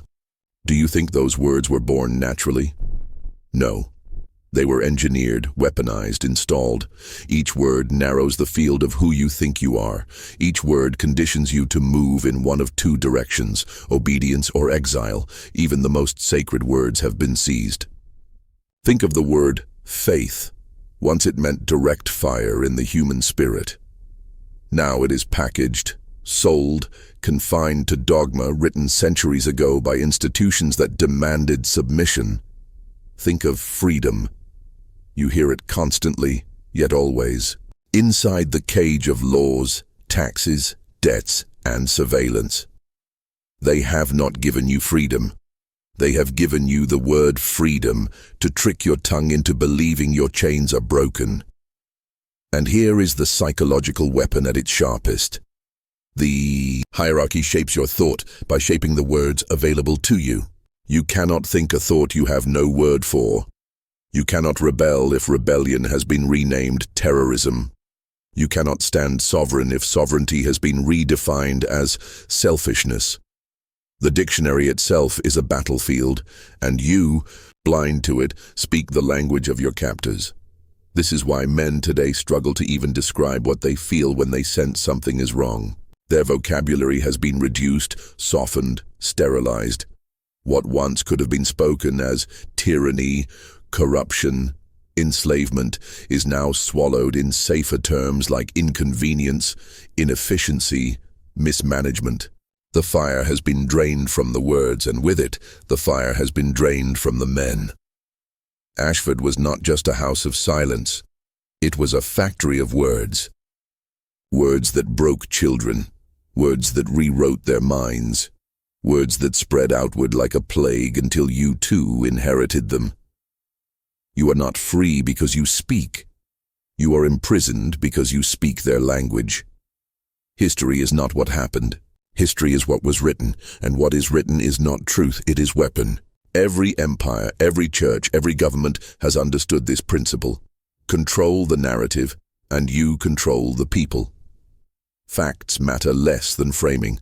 Do you think those words were born naturally? No. They were engineered, weaponized, installed. Each word narrows the field of who you think you are. Each word conditions you to move in one of two directions, obedience or exile. Even the most sacred words have been seized. Think of the word faith. Once it meant direct fire in the human spirit. Now it is packaged, sold, confined to dogma written centuries ago by institutions that demanded submission. Think of freedom. You hear it constantly, yet always. Inside the cage of laws, taxes, debts, and surveillance. They have not given you freedom. They have given you the word freedom to trick your tongue into believing your chains are broken. And here is the psychological weapon at its sharpest. The hierarchy shapes your thought by shaping the words available to you. You cannot think a thought you have no word for. You cannot rebel if rebellion has been renamed terrorism. You cannot stand sovereign if sovereignty has been redefined as selfishness. The dictionary itself is a battlefield, and you, blind to it, speak the language of your captors. This is why men today struggle to even describe what they feel when they sense something is wrong. Their vocabulary has been reduced, softened, sterilized. What once could have been spoken as tyranny, corruption, enslavement is now swallowed in safer terms like inconvenience, inefficiency, mismanagement. The fire has been drained from the words, and with it, the fire has been drained from the men. Ashford was not just a house of silence. It was a factory of words. Words that broke children. Words that rewrote their minds. Words that spread outward like a plague until you too inherited them. You are not free because you speak. You are imprisoned because you speak their language. History is not what happened. History is what was written, and what is written is not truth, it is weapon. Every empire, every church, every government has understood this principle. Control the narrative, and you control the people. Facts matter less than framing.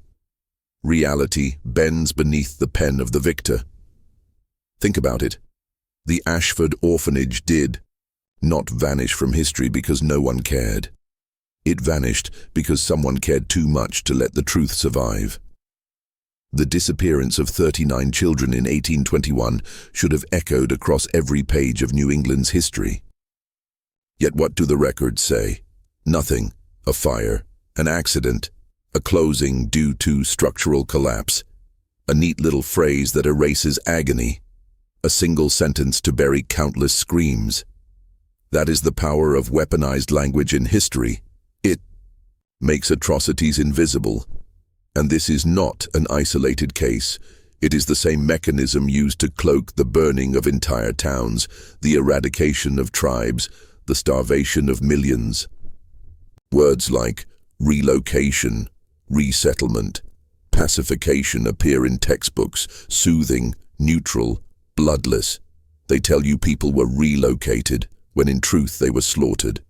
Reality bends beneath the pen of the victor. Think about it. The Ashford Orphanage did not vanish from history because no one cared. It vanished because someone cared too much to let the truth survive. The disappearance of 39 children in 1821 should have echoed across every page of New England's history. Yet what do the records say? Nothing. A fire, an accident, a closing due to structural collapse, a neat little phrase that erases agony, a single sentence to bury countless screams. That is the power of weaponized language in history. It makes atrocities invisible. And this is not an isolated case. It is the same mechanism used to cloak the burning of entire towns, the eradication of tribes, the starvation of millions. Words like relocation, resettlement, pacification appear in textbooks, soothing, neutral, bloodless. They tell you people were relocated, when in truth they were slaughtered.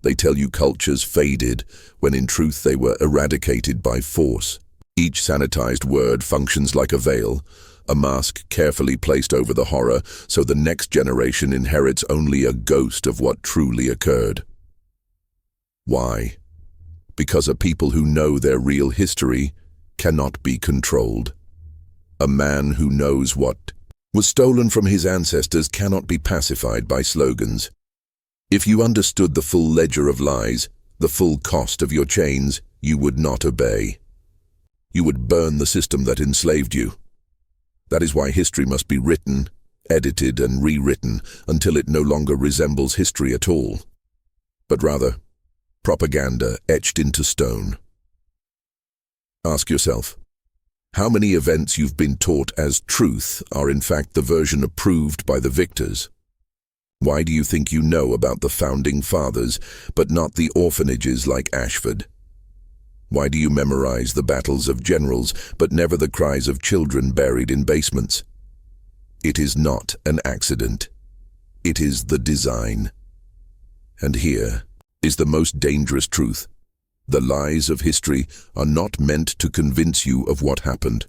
They tell you cultures faded, when in truth they were eradicated by force. Each sanitized word functions like a veil, a mask carefully placed over the horror, so the next generation inherits only a ghost of what truly occurred. Why? Because a people who know their real history cannot be controlled. A man who knows what was stolen from his ancestors cannot be pacified by slogans. If you understood the full ledger of lies, the full cost of your chains, you would not obey. You would burn the system that enslaved you. That is why history must be written, edited and rewritten until it no longer resembles history at all, but rather propaganda etched into stone. Ask yourself, how many events you've been taught as truth are in fact the version approved by the victors? Why do you think you know about the founding fathers, but not the orphanages like Ashford? Why do you memorize the battles of generals, but never the cries of children buried in basements? It is not an accident. It is the design. And here is the most dangerous truth. The lies of history are not meant to convince you of what happened.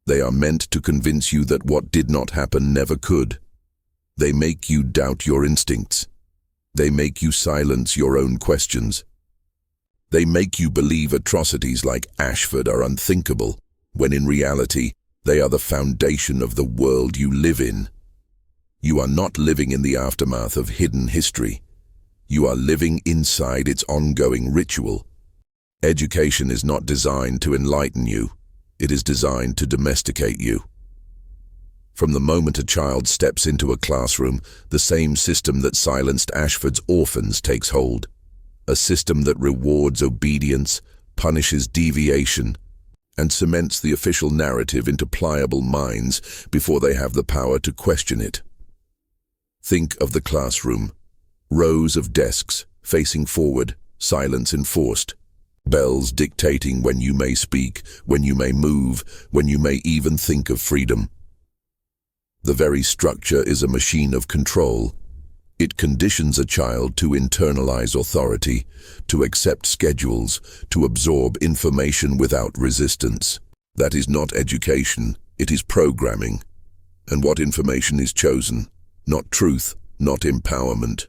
They are meant to convince you that what did not happen never could. They make you doubt your instincts. They make you silence your own questions. They make you believe atrocities like Ashford are unthinkable, when in reality, they are the foundation of the world you live in. You are not living in the aftermath of hidden history. You are living inside its ongoing ritual. Education is not designed to enlighten you. It is designed to domesticate you. From the moment a child steps into a classroom, the same system that silenced Ashford's orphans takes hold. A system that rewards obedience, punishes deviation, and cements the official narrative into pliable minds before they have the power to question it. Think of the classroom. Rows of desks, facing forward, silence enforced. Bells dictating when you may speak, when you may move, when you may even think of freedom. The very structure is a machine of control. It conditions a child to internalize authority, to accept schedules, to absorb information without resistance. That is not education, it is programming. And what information is chosen? Not truth, not empowerment.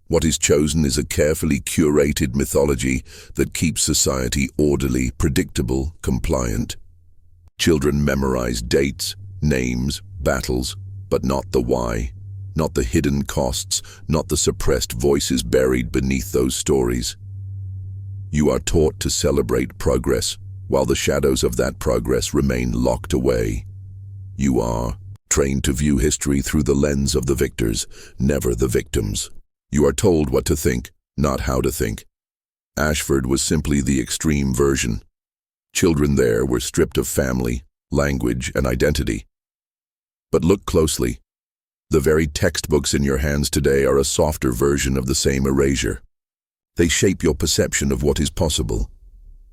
What is chosen is a carefully curated mythology that keeps society orderly, predictable, compliant. Children memorize dates, names, battles, but not the why. Not the hidden costs, not the suppressed voices buried beneath those stories. You are taught to celebrate progress, while the shadows of that progress remain locked away. You are trained to view history through the lens of the victors, never the victims. You are told what to think, not how to think. Ashford was simply the extreme version. Children there were stripped of family, language, and identity. But look closely. The very textbooks in your hands today are a softer version of the same erasure. They shape your perception of what is possible.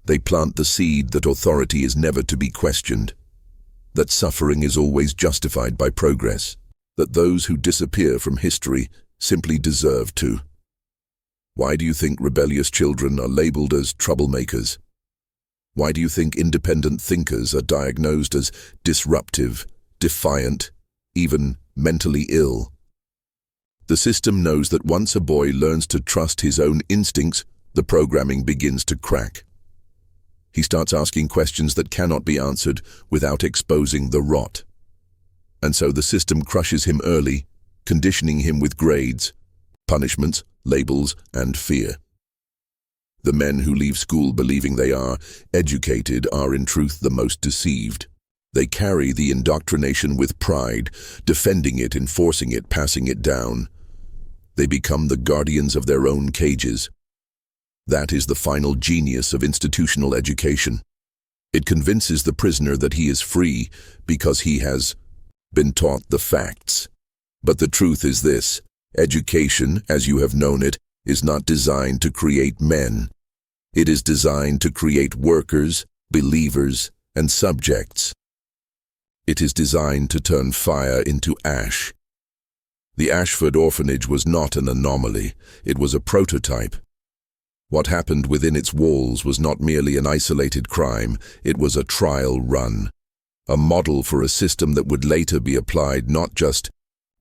They plant the seed that authority is never to be questioned, that suffering is always justified by progress, that those who disappear from history simply deserve to. Why do you think rebellious children are labeled as troublemakers? Why do you think independent thinkers are diagnosed as disruptive, defiant, even mentally ill? The system knows that once a boy learns to trust his own instincts, the programming begins to crack. He starts asking questions that cannot be answered without exposing the rot. And so the system crushes him early, conditioning him with grades, punishments, labels, and fear. The men who leave school believing they are educated are in truth the most deceived. They carry the indoctrination with pride, defending it, enforcing it, passing it down. They become the guardians of their own cages. That is the final genius of institutional education. It convinces the prisoner that he is free because he has been taught the facts. But the truth is this: education, as you have known it, is not designed to create men. It is designed to create workers, believers, and subjects. It is designed to turn fire into ash. The Ashford Orphanage was not an anomaly, it was a prototype. What happened within its walls was not merely an isolated crime, it was a trial run. A model for a system that would later be applied not just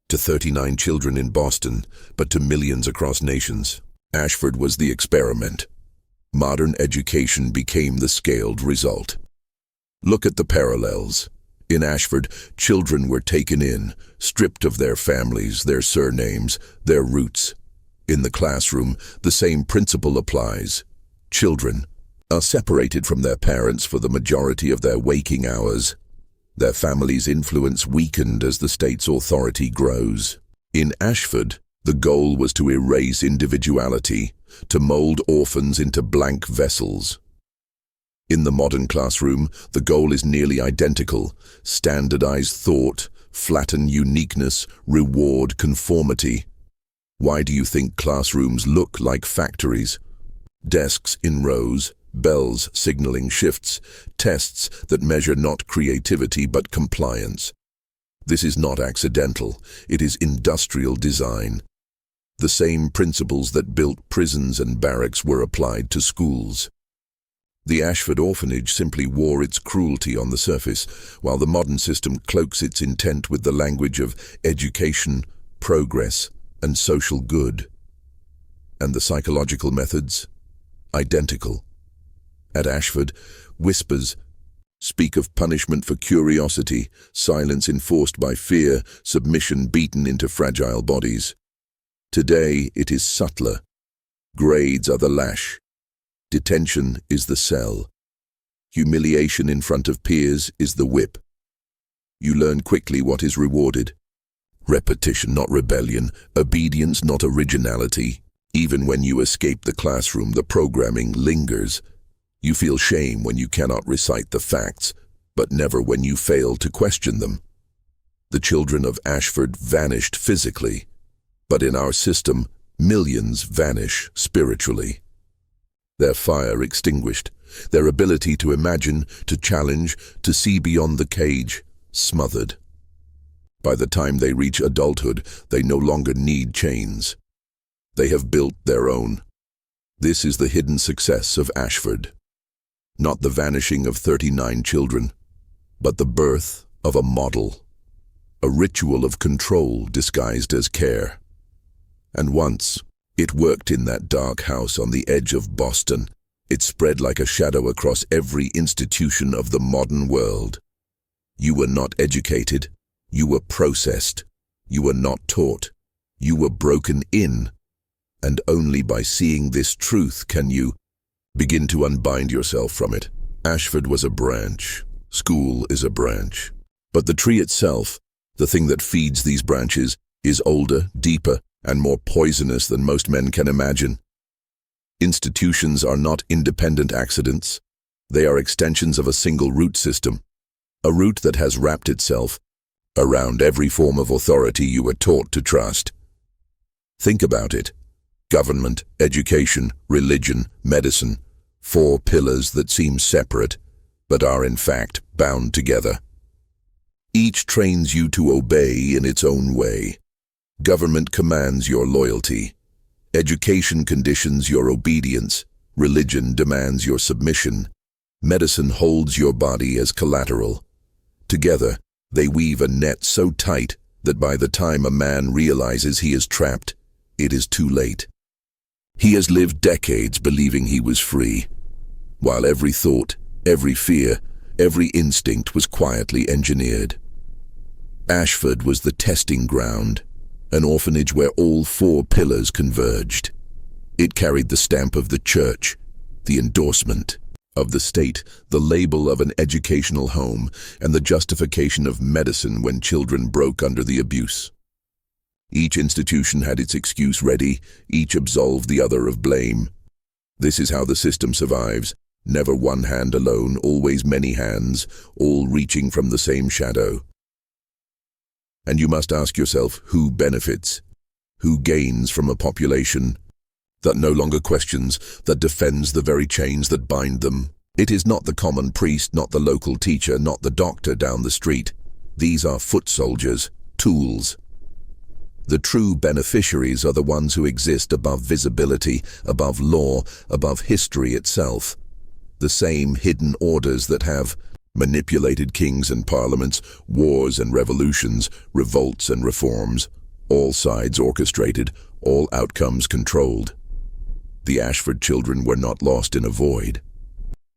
to 39 children in Boston, but to millions across nations. Ashford was the experiment. Modern education became the scaled result. Look at the parallels. In Ashford, children were taken in, stripped of their families, their surnames, their roots. In the classroom, the same principle applies. Children are separated from their parents for the majority of their waking hours. Their family's influence weakened as the state's authority grows. In Ashford, the goal was to erase individuality, to mold orphans into blank vessels. In the modern classroom, the goal is nearly identical: standardize thought, flatten uniqueness, reward conformity. Why do you think classrooms look like factories? Desks in rows, bells signaling shifts, tests that measure not creativity but compliance. This is not accidental, it is industrial design. The same principles that built prisons and barracks were applied to schools. The Ashford Orphanage simply wore its cruelty on the surface, while the modern system cloaks its intent with the language of education, progress, and social good. And the psychological methods? Identical. At Ashford, whispers speak of punishment for curiosity, silence enforced by fear, submission beaten into fragile bodies. Today it is subtler. Grades are the lash. Detention is the cell. Humiliation in front of peers is the whip. You learn quickly what is rewarded. Repetition, not rebellion. Obedience, not originality. Even when you escape the classroom, the programming lingers. You feel shame when you cannot recite the facts, but never when you fail to question them. The children of Ashford vanished physically, but in our system, millions vanish spiritually. Their fire extinguished, their ability to imagine, to challenge, to see beyond the cage, smothered. By the time they reach adulthood, they no longer need chains. They have built their own. This is the hidden success of Ashford. Not the vanishing of 39 children, but the birth of a model. A ritual of control disguised as care. And once, it worked in that dark house on the edge of Boston. It spread like a shadow across every institution of the modern world. You were not educated. You were processed. You were not taught. You were broken in. And only by seeing this truth can you begin to unbind yourself from it. Ashford was a branch. School is a branch. But the tree itself, the thing that feeds these branches, is older, deeper, and more poisonous than most men can imagine. Institutions are not independent accidents. They are extensions of a single root system, a root that has wrapped itself around every form of authority you were taught to trust. Think about it. Government, education, religion, medicine, 4 pillars that seem separate, but are in fact bound together. Each trains you to obey in its own way. Government commands your loyalty. Education conditions your obedience. Religion demands your submission. Medicine holds your body as collateral. Together, they weave a net so tight that by the time a man realizes he is trapped, it is too late. He has lived decades believing he was free, while every thought, every fear, every instinct was quietly engineered. Ashford was the testing ground, an orphanage where all 4 pillars converged. It carried the stamp of the church, the endorsement of the state, the label of an educational home, and the justification of medicine when children broke under the abuse. Each institution had its excuse ready, each absolved the other of blame. This is how the system survives. Never one hand alone, always many hands, all reaching from the same shadow. And you must ask yourself, who benefits? Who gains from a population that no longer questions, that defends the very chains that bind them? It is not the common priest, not the local teacher, not the doctor down the street. These are foot soldiers, tools. The true beneficiaries are the ones who exist above visibility, above law, above history itself. The same hidden orders that have manipulated kings and parliaments, wars and revolutions, revolts and reforms, all sides orchestrated, all outcomes controlled. The Ashford children were not lost in a void.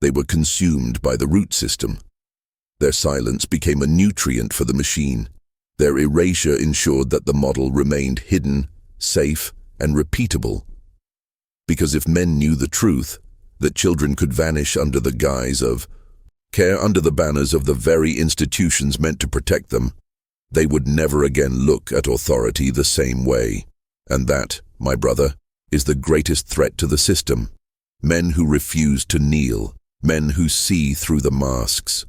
They were consumed by the root system. Their silence became a nutrient for the machine. Their erasure ensured that the model remained hidden, safe, and repeatable. Because if men knew the truth, that children could vanish under the guise of care, under the banners of the very institutions meant to protect them, they would never again look at authority the same way. And that, my brother, is the greatest threat to the system. Men who refuse to kneel, men who see through the masks,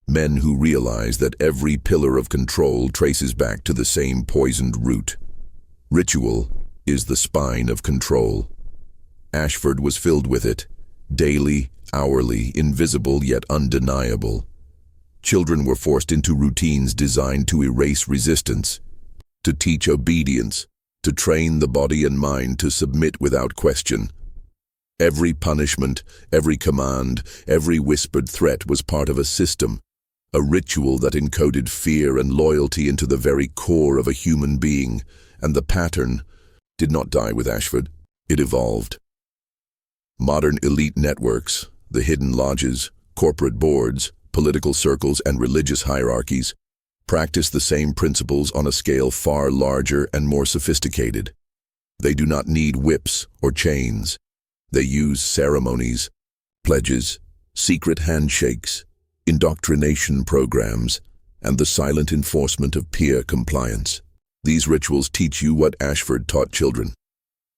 men who realize that every pillar of control traces back to the same poisoned root. Ritual is the spine of control. Ashford was filled with it, daily, hourly, invisible yet undeniable. Children were forced into routines designed to erase resistance, to teach obedience, to train the body and mind to submit without question. Every punishment, every command, every whispered threat was part of a system, a ritual that encoded fear and loyalty into the very core of a human being, and the pattern did not die with Ashford, it evolved. Modern elite networks, the hidden lodges, corporate boards, political circles, and religious hierarchies practice the same principles on a scale far larger and more sophisticated. They do not need whips or chains. They use ceremonies, pledges, secret handshakes, indoctrination programs, and the silent enforcement of peer compliance. These rituals teach you what Ashford taught children.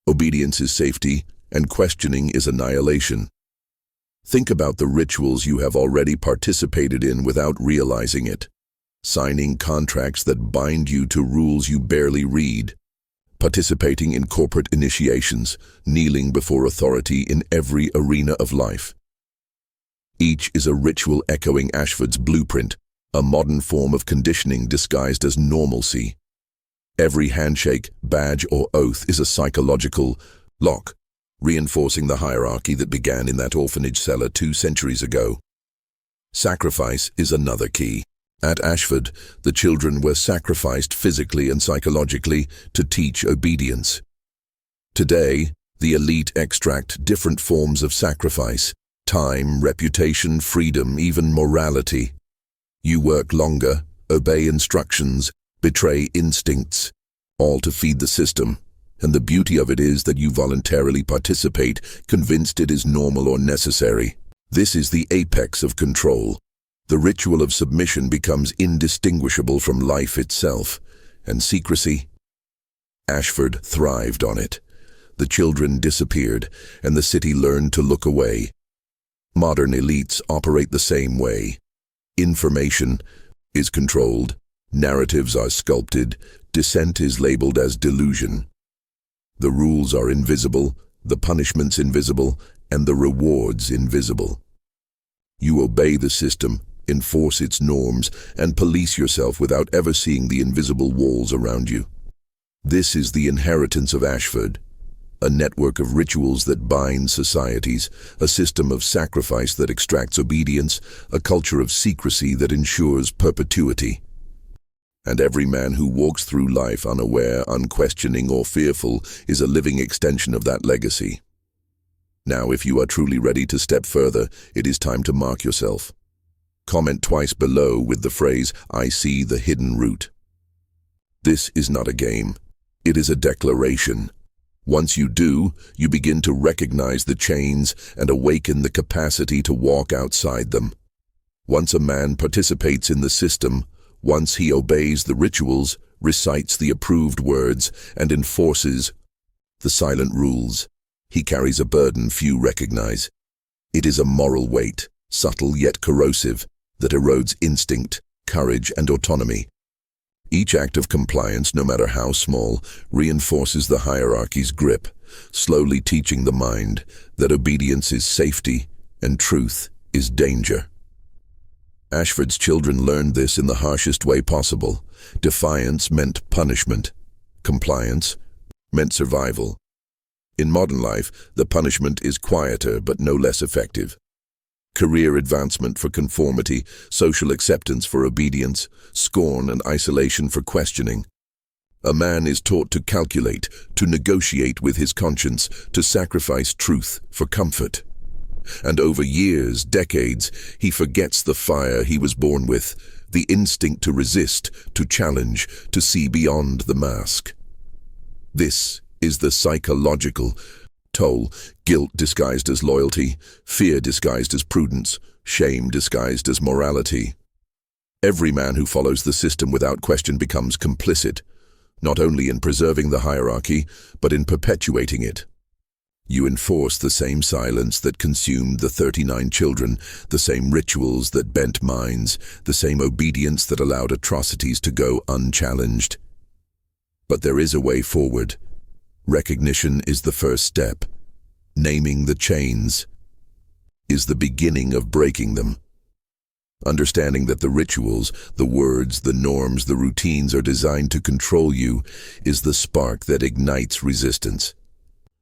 Obedience is safety, and questioning is annihilation. Think about the rituals you have already participated in without realizing it. Signing contracts that bind you to rules you barely read. Participating in corporate initiations, kneeling before authority in every arena of life. Each is a ritual echoing Ashford's blueprint, a modern form of conditioning disguised as normalcy. Every handshake, badge, or oath is a psychological lock, reinforcing the hierarchy that began in that orphanage cellar 2 centuries ago. Sacrifice is another key. At Ashford, the children were sacrificed physically and psychologically to teach obedience. Today, the elite extract different forms of sacrifice: time, reputation, freedom, even morality. You work longer, obey instructions, betray instincts, all to feed the system. And the beauty of it is that you voluntarily participate, convinced it is normal or necessary. This is the apex of control. The ritual of submission becomes indistinguishable from life itself. And secrecy? Ashford thrived on it. The children disappeared, and the city learned to look away. Modern elites operate the same way. Information is controlled, narratives are sculpted, dissent is labeled as delusion. The rules are invisible, the punishments invisible, and the rewards invisible. You obey the system, enforce its norms, and police yourself without ever seeing the invisible walls around you. This is the inheritance of Ashford, a network of rituals that bind societies, a system of sacrifice that extracts obedience, a culture of secrecy that ensures perpetuity. And every man who walks through life unaware, unquestioning, or fearful is a living extension of that legacy. Now, if you are truly ready to step further, it is time to mark yourself. Comment twice below with the phrase, "I see the hidden root." This is not a game. It is a declaration. Once you do, you begin to recognize the chains and awaken the capacity to walk outside them. Once a man participates in the system, once he obeys the rituals, recites the approved words, and enforces the silent rules, he carries a burden few recognize. It is a moral weight, subtle yet corrosive, that erodes instinct, courage, and autonomy. Each act of compliance, no matter how small, reinforces the hierarchy's grip, slowly teaching the mind that obedience is safety and truth is danger. Ashford's children learned this in the harshest way possible. Defiance meant punishment. Compliance meant survival. In modern life, the punishment is quieter but no less effective. Career advancement for conformity, social acceptance for obedience, scorn and isolation for questioning. A man is taught to calculate, to negotiate with his conscience, to sacrifice truth for comfort. And over years, decades, he forgets the fire he was born with, the instinct to resist, to challenge, to see beyond the mask. This is the psychological toll: guilt disguised as loyalty, fear disguised as prudence, shame disguised as morality. Every man who follows the system without question becomes complicit, not only in preserving the hierarchy, but in perpetuating it. You enforce the same silence that consumed the 39 children, the same rituals that bent minds, the same obedience that allowed atrocities to go unchallenged. But there is a way forward. Recognition is the first step. Naming the chains is the beginning of breaking them. Understanding that the rituals, the words, the norms, the routines are designed to control you is the spark that ignites resistance.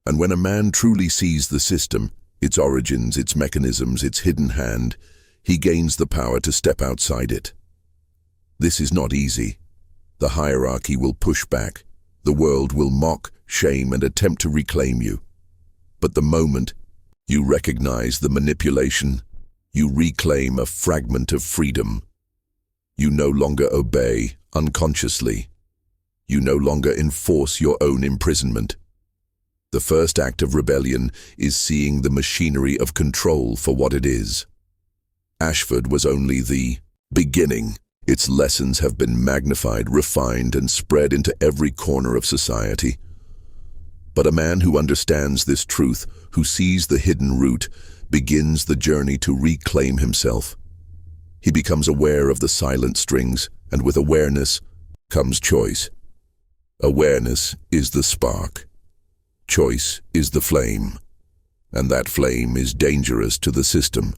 And when a man truly sees the system, its origins, its mechanisms, its hidden hand, he gains the power to step outside it. This is not easy. The hierarchy will push back. The world will mock, shame, and attempt to reclaim you. But the moment you recognize the manipulation, you reclaim a fragment of freedom. You no longer obey unconsciously. You no longer enforce your own imprisonment. The first act of rebellion is seeing the machinery of control for what it is. Ashford was only the beginning. Its lessons have been magnified, refined, and spread into every corner of society. But a man who understands this truth, who sees the hidden root, begins the journey to reclaim himself. He becomes aware of the silent strings, and with awareness comes choice. Awareness is the spark. Choice is the flame. And that flame is dangerous to the system.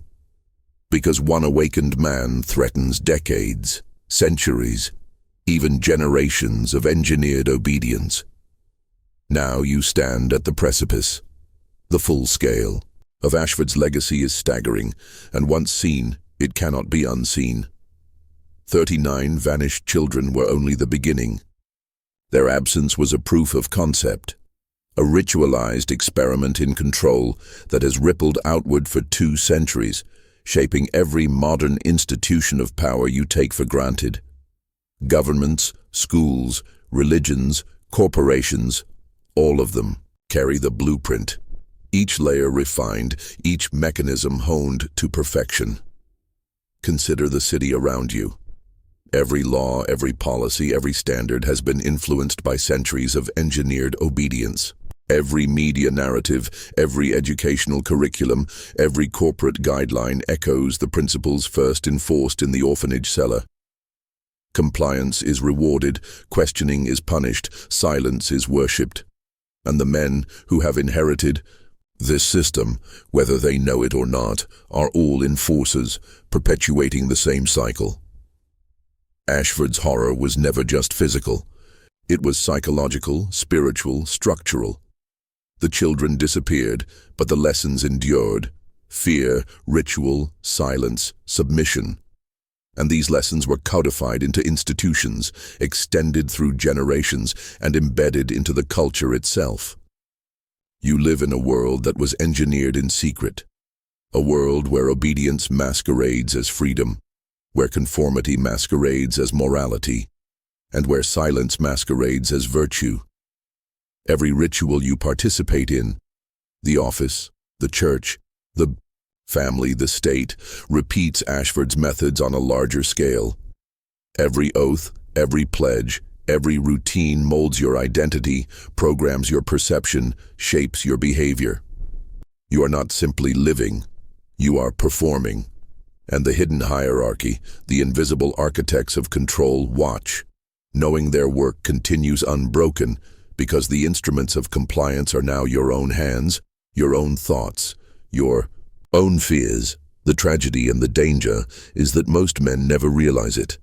Because one awakened man threatens decades, centuries, even generations of engineered obedience. Now you stand at the precipice. The full scale of Ashford's legacy is staggering, and once seen, it cannot be unseen. 39 vanished children were only the beginning. Their absence was a proof of concept, a ritualized experiment in control that has rippled outward for 2 centuries, shaping every modern institution of power you take for granted. Governments, schools, religions, corporations, all of them carry the blueprint, each layer refined, each mechanism honed to perfection. Consider the city around you. Every law, every policy, every standard has been influenced by centuries of engineered obedience. Every media narrative, every educational curriculum, every corporate guideline echoes the principles first enforced in the orphanage cellar. Compliance is rewarded, questioning is punished, silence is worshipped. And the men who have inherited this system, whether they know it or not, are all enforcers, perpetuating the same cycle. Ashford's horror was never just physical. It was psychological, spiritual, structural. The children disappeared, but the lessons endured: fear, ritual, silence, submission. And these lessons were codified into institutions, extended through generations, and embedded into the culture itself. You live in a world that was engineered in secret, a world where obedience masquerades as freedom, where conformity masquerades as morality, and where silence masquerades as virtue. Every ritual you participate in, the office, the church, the family, the state, repeats Ashford's methods on a larger scale. Every oath, every pledge, every routine molds your identity, programs your perception, shapes your behavior. You are not simply living, you are performing. And the hidden hierarchy, the invisible architects of control, watch, knowing their work continues unbroken, because the instruments of compliance are now your own hands, your own thoughts, your own fears. The tragedy and the danger is that most men never realize it.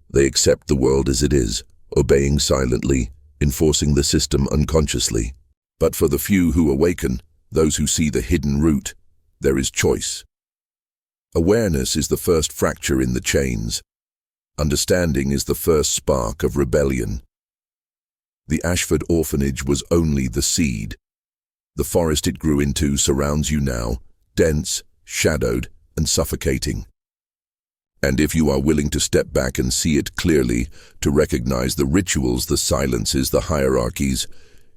They accept the world as it is, obeying silently, enforcing the system unconsciously. But for the few who awaken, those who see the hidden root, there is choice. Awareness is the first fracture in the chains. Understanding is the first spark of rebellion. The Ashford Orphanage was only the seed. The forest it grew into surrounds you now, dense, shadowed, and suffocating. And if you are willing to step back and see it clearly, to recognize the rituals, the silences, the hierarchies,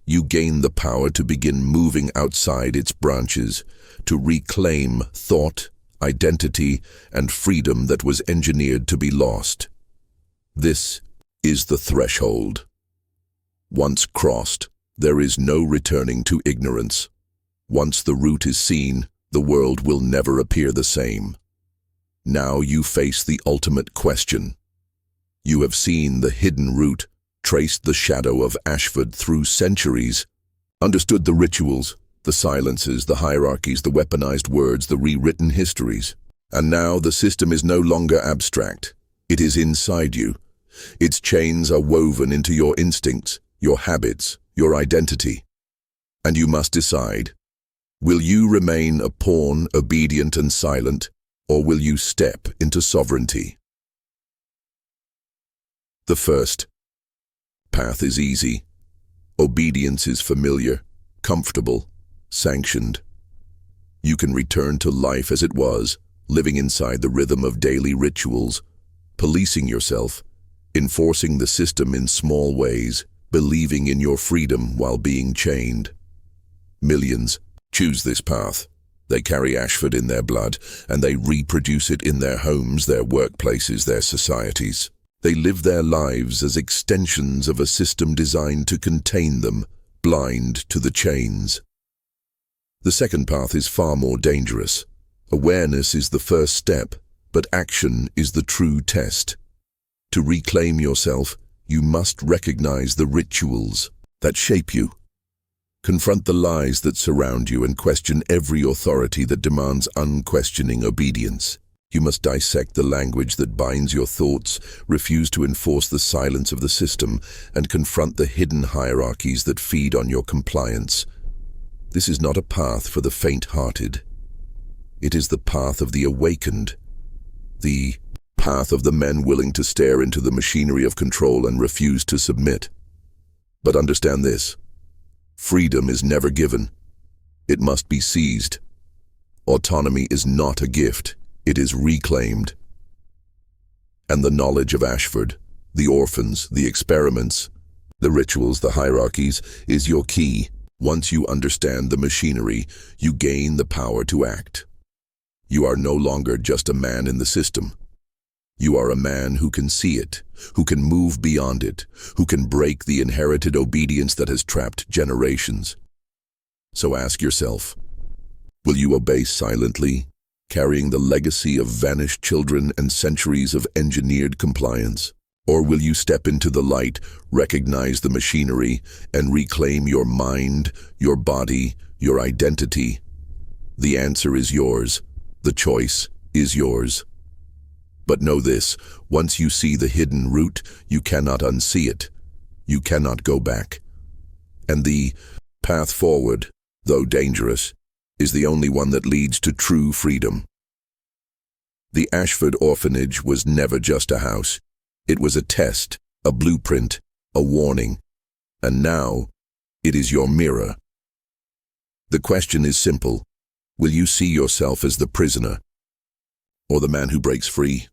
you gain the power to begin moving outside its branches, to reclaim thought, identity, and freedom that was engineered to be lost. This is the threshold. Once crossed, there is no returning to ignorance. Once the root is seen, the world will never appear the same. Now you face the ultimate question. You have seen the hidden root, traced the shadow of Ashford through centuries, understood the rituals, the silences, the hierarchies, the weaponized words, the rewritten histories. And now the system is no longer abstract. It is inside you. Its chains are woven into your instincts, your habits, your identity. And you must decide, will you remain a pawn, obedient and silent, or will you step into sovereignty? The first path is easy. Obedience is familiar, comfortable, sanctioned. You can return to life as it was, living inside the rhythm of daily rituals, policing yourself, enforcing the system in small ways, believing in your freedom while being chained. Millions choose this path. They carry Ashford in their blood, and they reproduce it in their homes, their workplaces, their societies. They live their lives as extensions of a system designed to contain them, blind to the chains. The second path is far more dangerous. Awareness is the first step, but action is the true test. To reclaim yourself, you must recognize the rituals that shape you. Confront the lies that surround you and question every authority that demands unquestioning obedience. You must dissect the language that binds your thoughts, refuse to enforce the silence of the system, and confront the hidden hierarchies that feed on your compliance. This is not a path for the faint-hearted. It is the path of the awakened, the path of the men willing to stare into the machinery of control and refuse to submit. But understand this: freedom is never given. It must be seized. Autonomy is not a gift. It is reclaimed. And the knowledge of Ashford, the orphans, the experiments, the rituals, the hierarchies, is your key. Once you understand the machinery, you gain the power to act. You are no longer just a man in the system. You are a man who can see it, who can move beyond it, who can break the inherited obedience that has trapped generations. So ask yourself, will you obey silently, carrying the legacy of vanished children and centuries of engineered compliance? Or will you step into the light, recognize the machinery, and reclaim your mind, your body, your identity? The answer is yours. The choice is yours. But know this: once you see the hidden root, you cannot unsee it. You cannot go back. And the path forward, though dangerous, is the only one that leads to true freedom. The Ashford Orphanage was never just a house. It was a test, a blueprint, a warning. And now, it is your mirror. The question is simple: will you see yourself as the prisoner, or the man who breaks free?